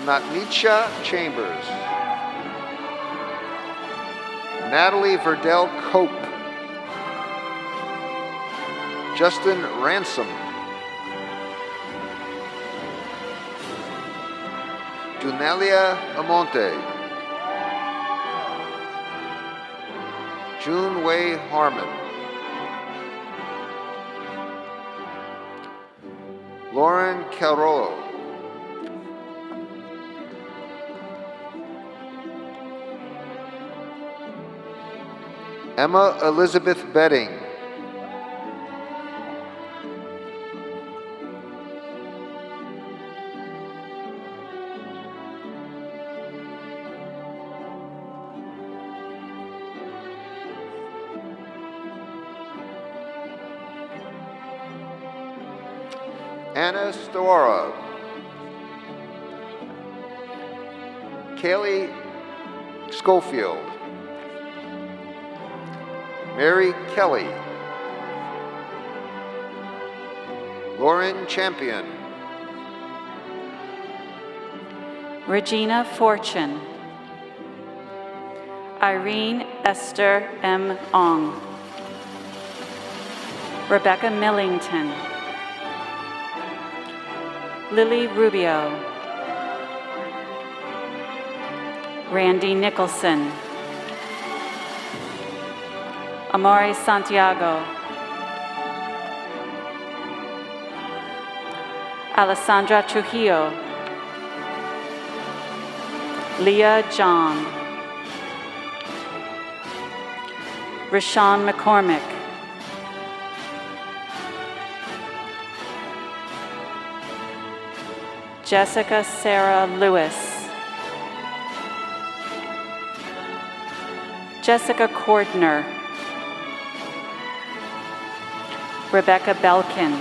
Natnicha Chambers. Natalie Verdell Cope. Justin Ransom. Dunalia Amonte. June Wei Harmon. Lauren Carollo. Emma Elizabeth Betting. Anna Stora. Kaylee Schofield. Mary Kelly. Lauren Champion. Regina Fortune. Irene Esther M. Ong. Rebecca Millington. Lily Rubio. Randy Nicholson. Amari Santiago. Alessandra Trujillo. Leah John. Rashawn McCormick. Jessica Sarah Lewis. Jessica Cordner. Rebecca Belkin.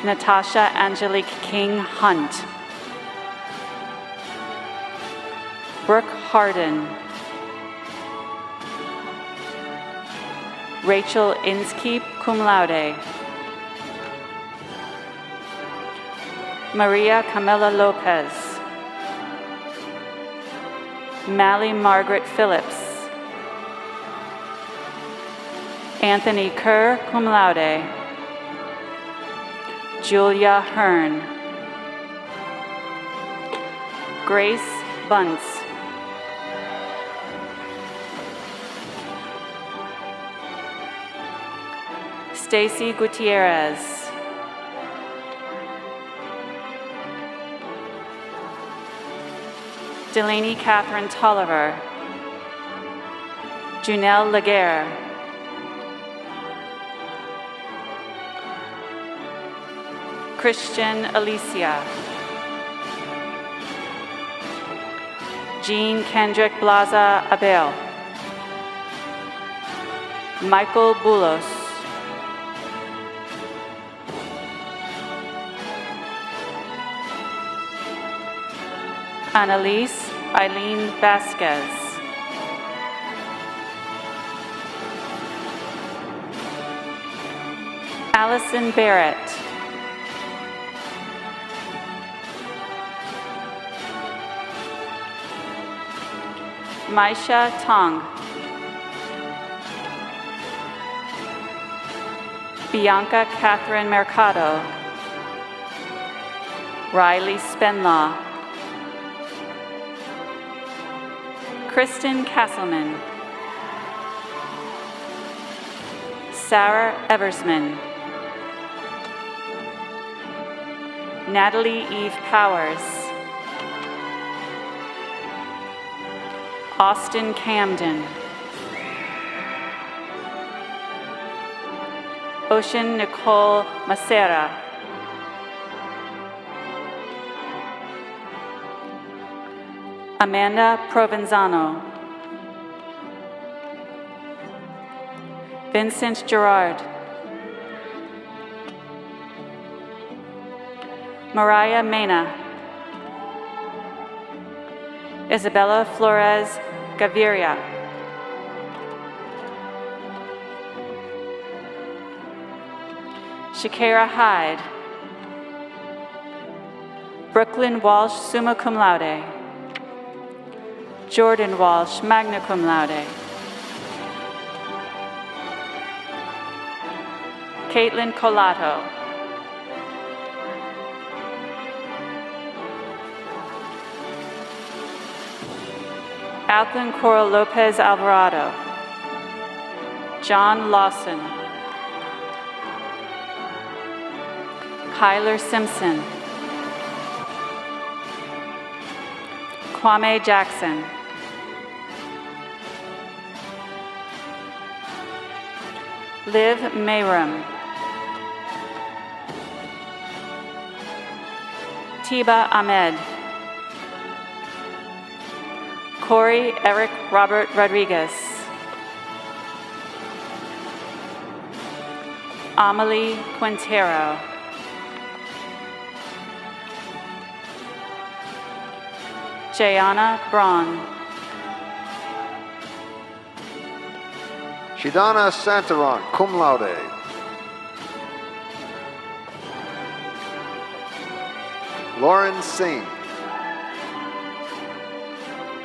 Natasha Angelique King Hunt. Brooke Harden. Rachel Inskeep, cum laude. Maria Camila Lopez. Mally Margaret Phillips. Anthony Kerr, cum laude. Julia Hearn. Grace Bunce. Stacy Gutierrez. Delaney Catherine Tolliver. Junelle Laguerre. Christian Alicia. Jean Kendrick Blaza Abel. Michael Bulos. Annalise Eileen Vasquez. Allison Barrett. Maisha Tong. Bianca Catherine Mercado. Riley Spenlaw. Kristen Castleman. Sarah Eversman. Natalie Eve Powers. Austin Camden. Ocean Nicole Macera. Amanda Provenzano. Vincent Gerard, Mariah Mena, Isabella Flores Gaviria, Shakira Hyde, Brooklyn Walsh, summa cum laude. Jordan Walsh, magna cum laude. Caitlin Colato. Alton Coral Lopez Alvarado. John Lawson. Kyler Simpson. Kwame Jackson. Liv Mayram. Tiba Ahmed. Corey Eric Robert Rodriguez. Amelie Quintero. Jayana Braun. Shidana Santaron, cum laude. Lauren Singh.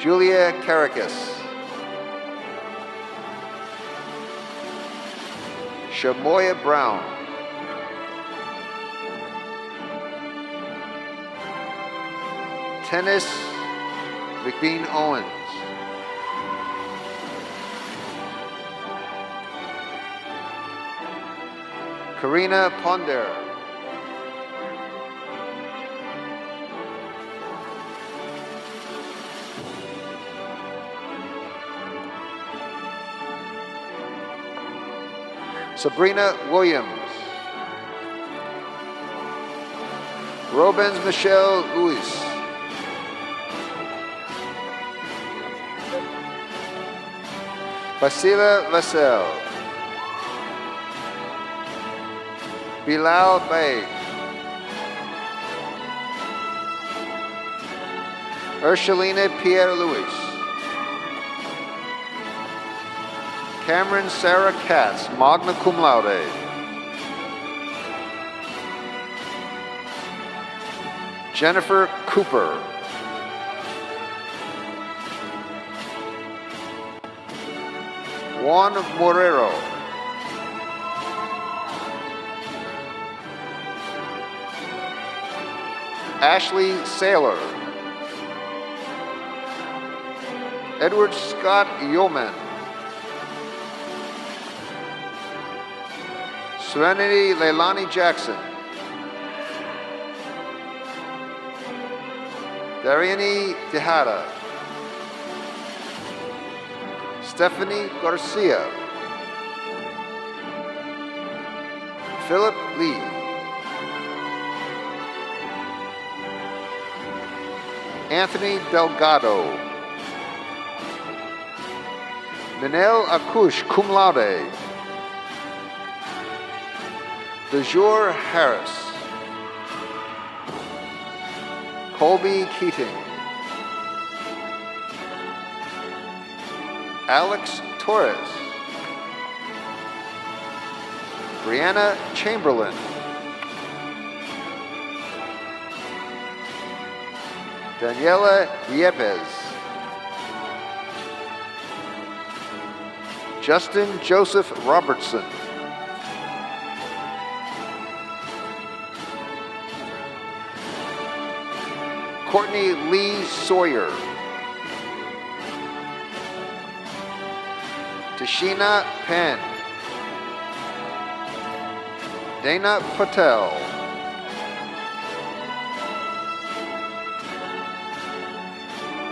Julia Caracas. Shamoya Brown. Tennis McBean Owens. Karina Ponder. Sabrina Williams. Robens Michelle Luis. Basila Vassell. Bilal Bey. Urshalina Pierre-Louis. Cameron Sarah Katz, magna cum laude. Jennifer Cooper. Juan Morero. Ashley Saylor. Edward Scott Yeoman. Serenity Leilani Jackson. Dariani Tejada. Stephanie Garcia. Philip Lee. Anthony Delgado. Manel Akush, cum laude. DeJour Harris. Colby Keating. Alex Torres. Brianna Chamberlain. Daniela Yepes. Justin Joseph Robertson. Courtney Lee Sawyer. Tashina Penn. Dana Patel.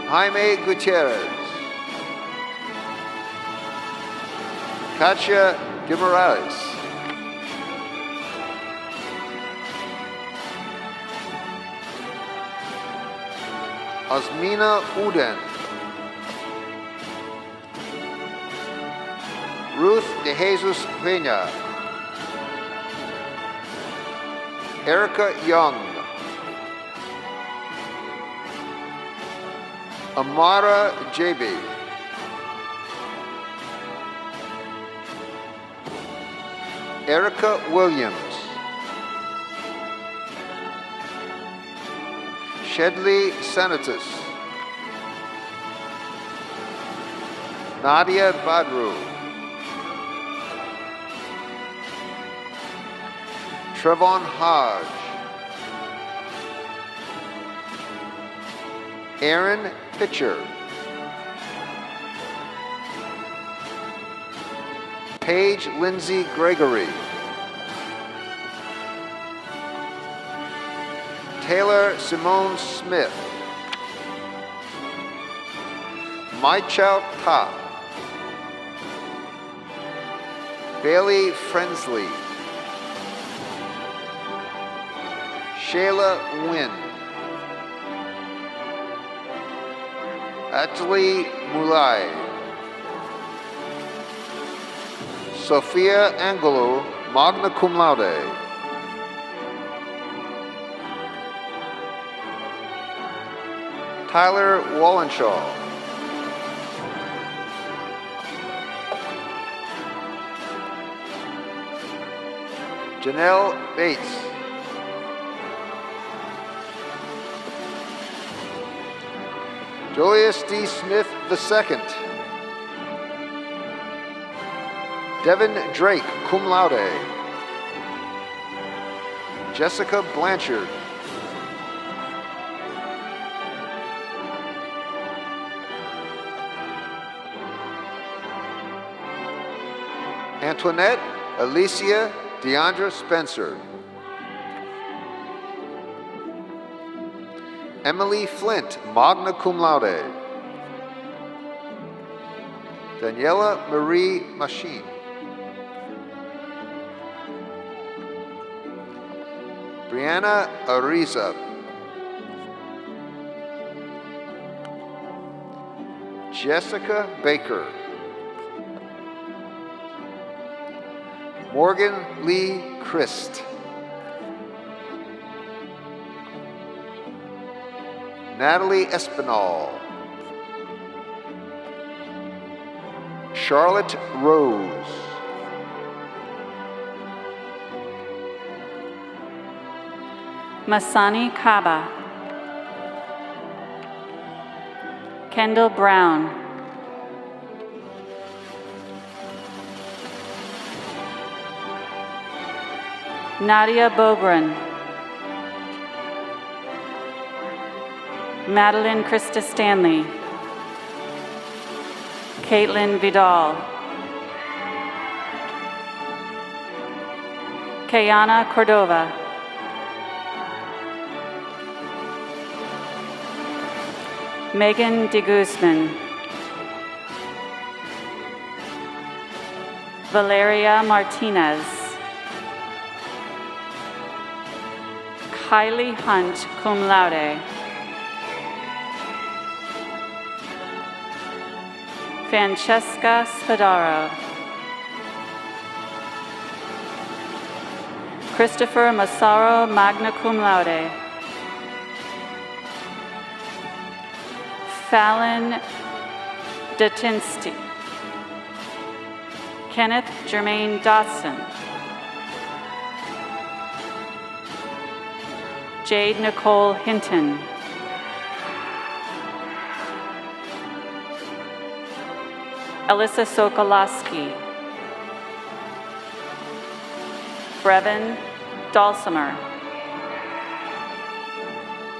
Jaime Gutierrez. Katia de Morales. Osmina Uden. Ruth de Jesus Peña. Erica Young. Amara JB. Erica Williams. Shedley Sanatus. Nadia Badru. Trevon Hodge. Aaron Pitcher. Paige Lindsay Gregory. Taylor Simone Smith. Maichao Ta. Bailey Frensley. Shayla Wynn. Atli Mulai. Sophia Angelo, magna cum laude. Tyler Wallenshaw. Janelle Bates. Julius D. Smith II. Devin Drake, cum laude. Jessica Blanchard. Antoinette Alicia Deandra Spencer. Emily Flint, magna cum laude. Daniela Marie Machine. Brianna Ariza. Jessica Baker. Morgan Lee Christ. Natalie Espinal. Charlotte Rose. Masani Kaba. Kendall Brown. Nadia Bobrin. Madeline Krista Stanley. Caitlin Vidal. Kayana Cordova. Megan de Guzman. Valeria Martinez. Kylie Hunt, cum laude. Francesca Spadaro. Christopher Massaro, magna cum laude. Fallon Datinsti. Kenneth Jermaine Dotson. Jade Nicole Hinton. Alyssa Sokoloski. Brevin Dalsimer.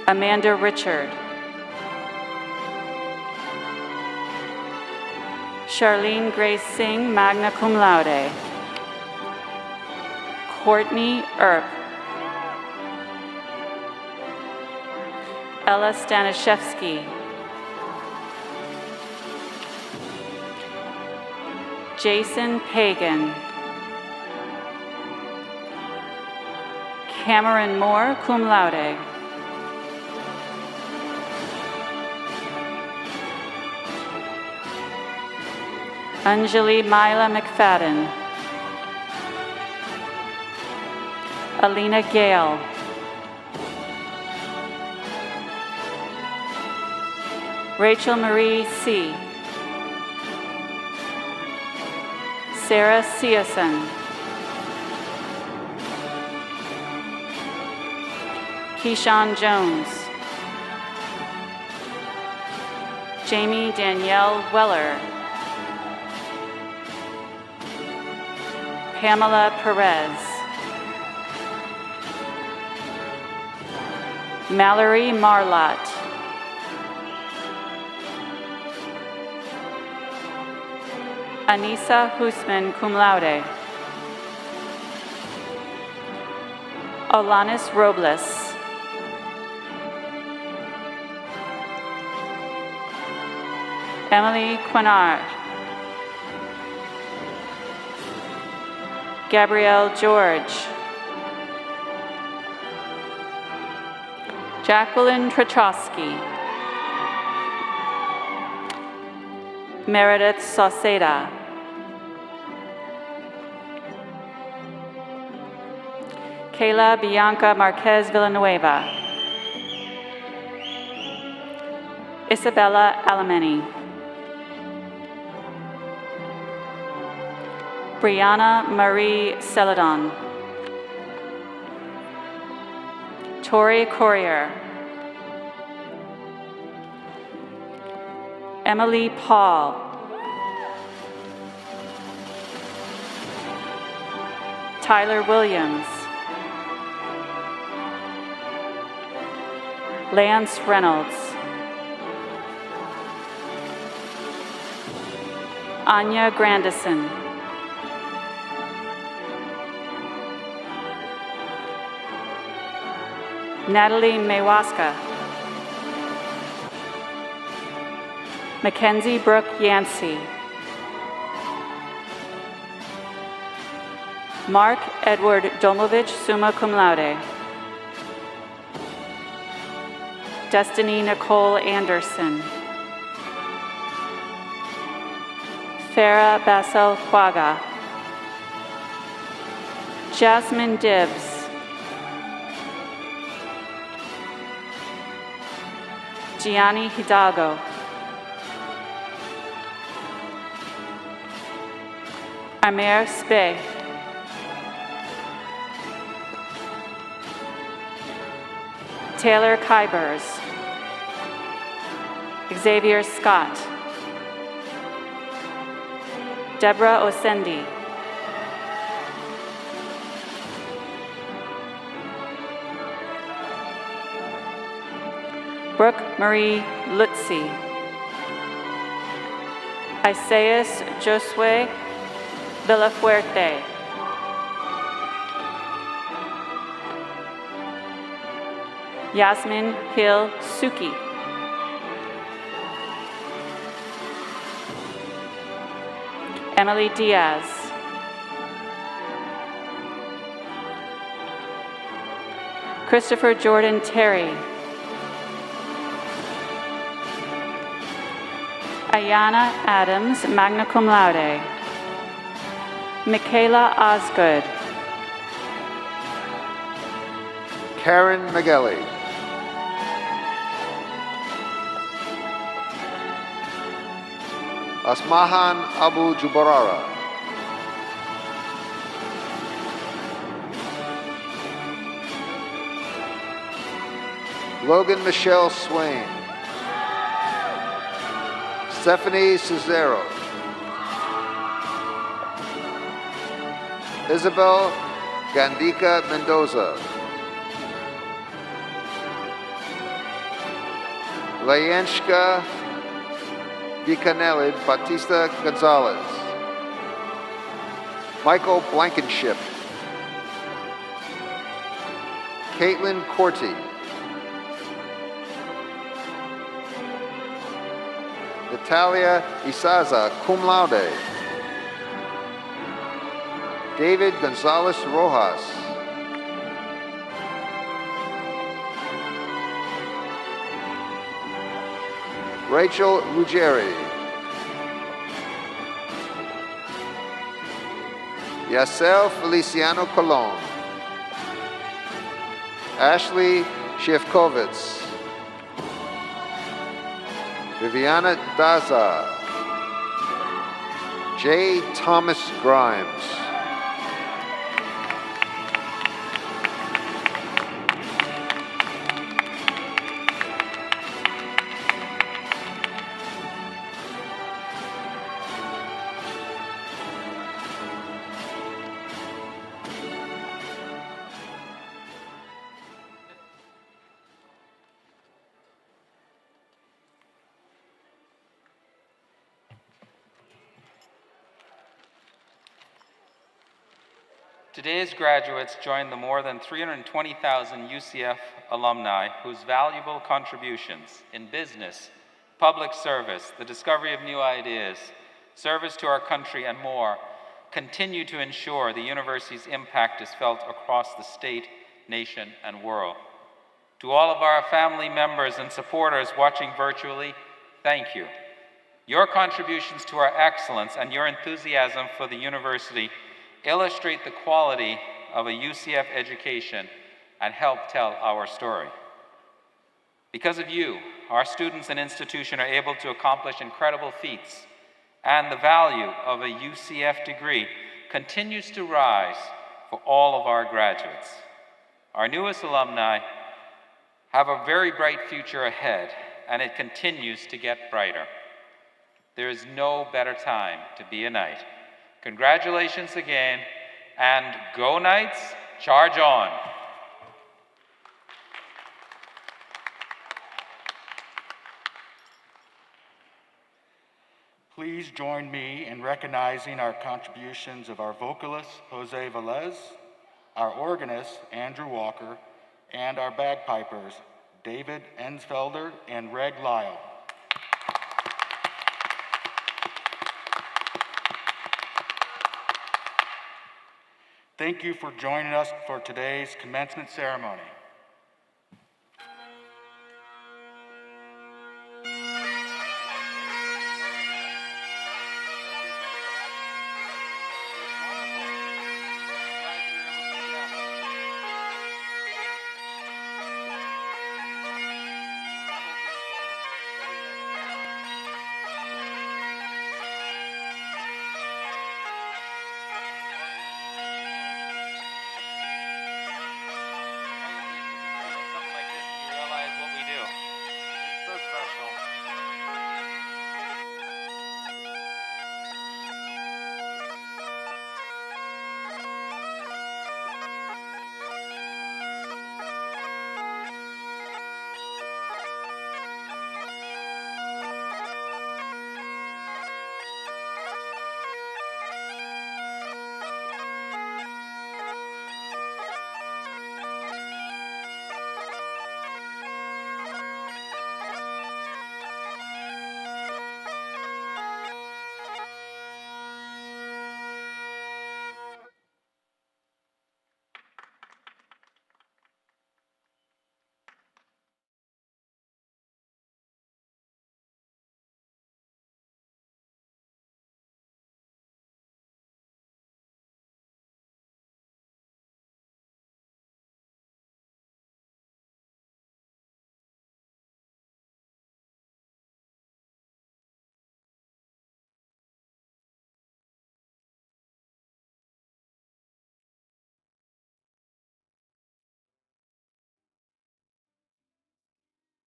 Amanda Richard. Charlene Grace Singh, magna cum laude. Courtney Earp. Ella Stanishevsky. Jason Pagan. Cameron Moore, cum laude. Anjali Mila McFadden. Alina Gale. Rachel Marie C. Sarah Season. Keyshawn Jones. Jamie Danielle Weller. Pamela Perez. Mallory Marlott. Anissa Husman, cum laude. Olanis Robles. Emily Quinard. Gabrielle George. Jacqueline Trachowski. Meredith Sauceda. Kayla Bianca Marquez Villanueva. Isabella Alameni. Brianna Marie Celadon. Tori Courier. Emily Paul. Tyler Williams. Lance Reynolds. Anya Grandison. Natalie Maywaska. Mackenzie Brooke Yancey. Mark Edward Domovich, summa cum laude. Destiny Nicole Anderson. Farah Bassel Quagga. Jasmine Dibbs. Gianni Hidalgo. Amer Spey. Taylor Kybers. Xavier Scott. Deborah Osendi. Brooke Marie Lutzi. Isaias Josue Villafuerte. Yasmin Hill Suki. Emily Diaz. Christopher Jordan Terry. Ayana Adams, magna cum laude. Michaela Osgood. Karen McGelly. Asmahan Abu Jubarara. Logan Michelle Swain. Stephanie Cesaro. Isabel Gandika Mendoza. Layenshka Vicanelli Batista Gonzalez. Michael Blankenship. Caitlin Corti. Natalia Isaza, cum laude. David Gonzalez Rojas. Rachel Ruggieri. Yacel Feliciano Colon, Ashley Shevkovitz, Viviana Daza, J. Thomas Grimes, Today's graduates join the more than 320,000 UCF alumni whose valuable contributions in business, public service, the discovery of new ideas, service to our country, and more continue to ensure the university's impact is felt across the state, nation, and world. To all of our family members and supporters watching virtually, thank you. Your contributions to our excellence and your enthusiasm for the university illustrate the quality of a UCF education and help tell our story. Because of you, our students and institution are able to accomplish incredible feats, and the value of a UCF degree continues to rise for all of our graduates. Our newest alumni have a very bright future ahead, and it continues to get brighter. There is no better time to be a Knight. Congratulations again, and go Knights, charge on. Please join me in recognizing our contributions of our vocalist, Jose Velez, our organist, Andrew Walker, and our bagpipers, David Ensfelder and Reg Lyle. Thank you for joining us for today's commencement ceremony.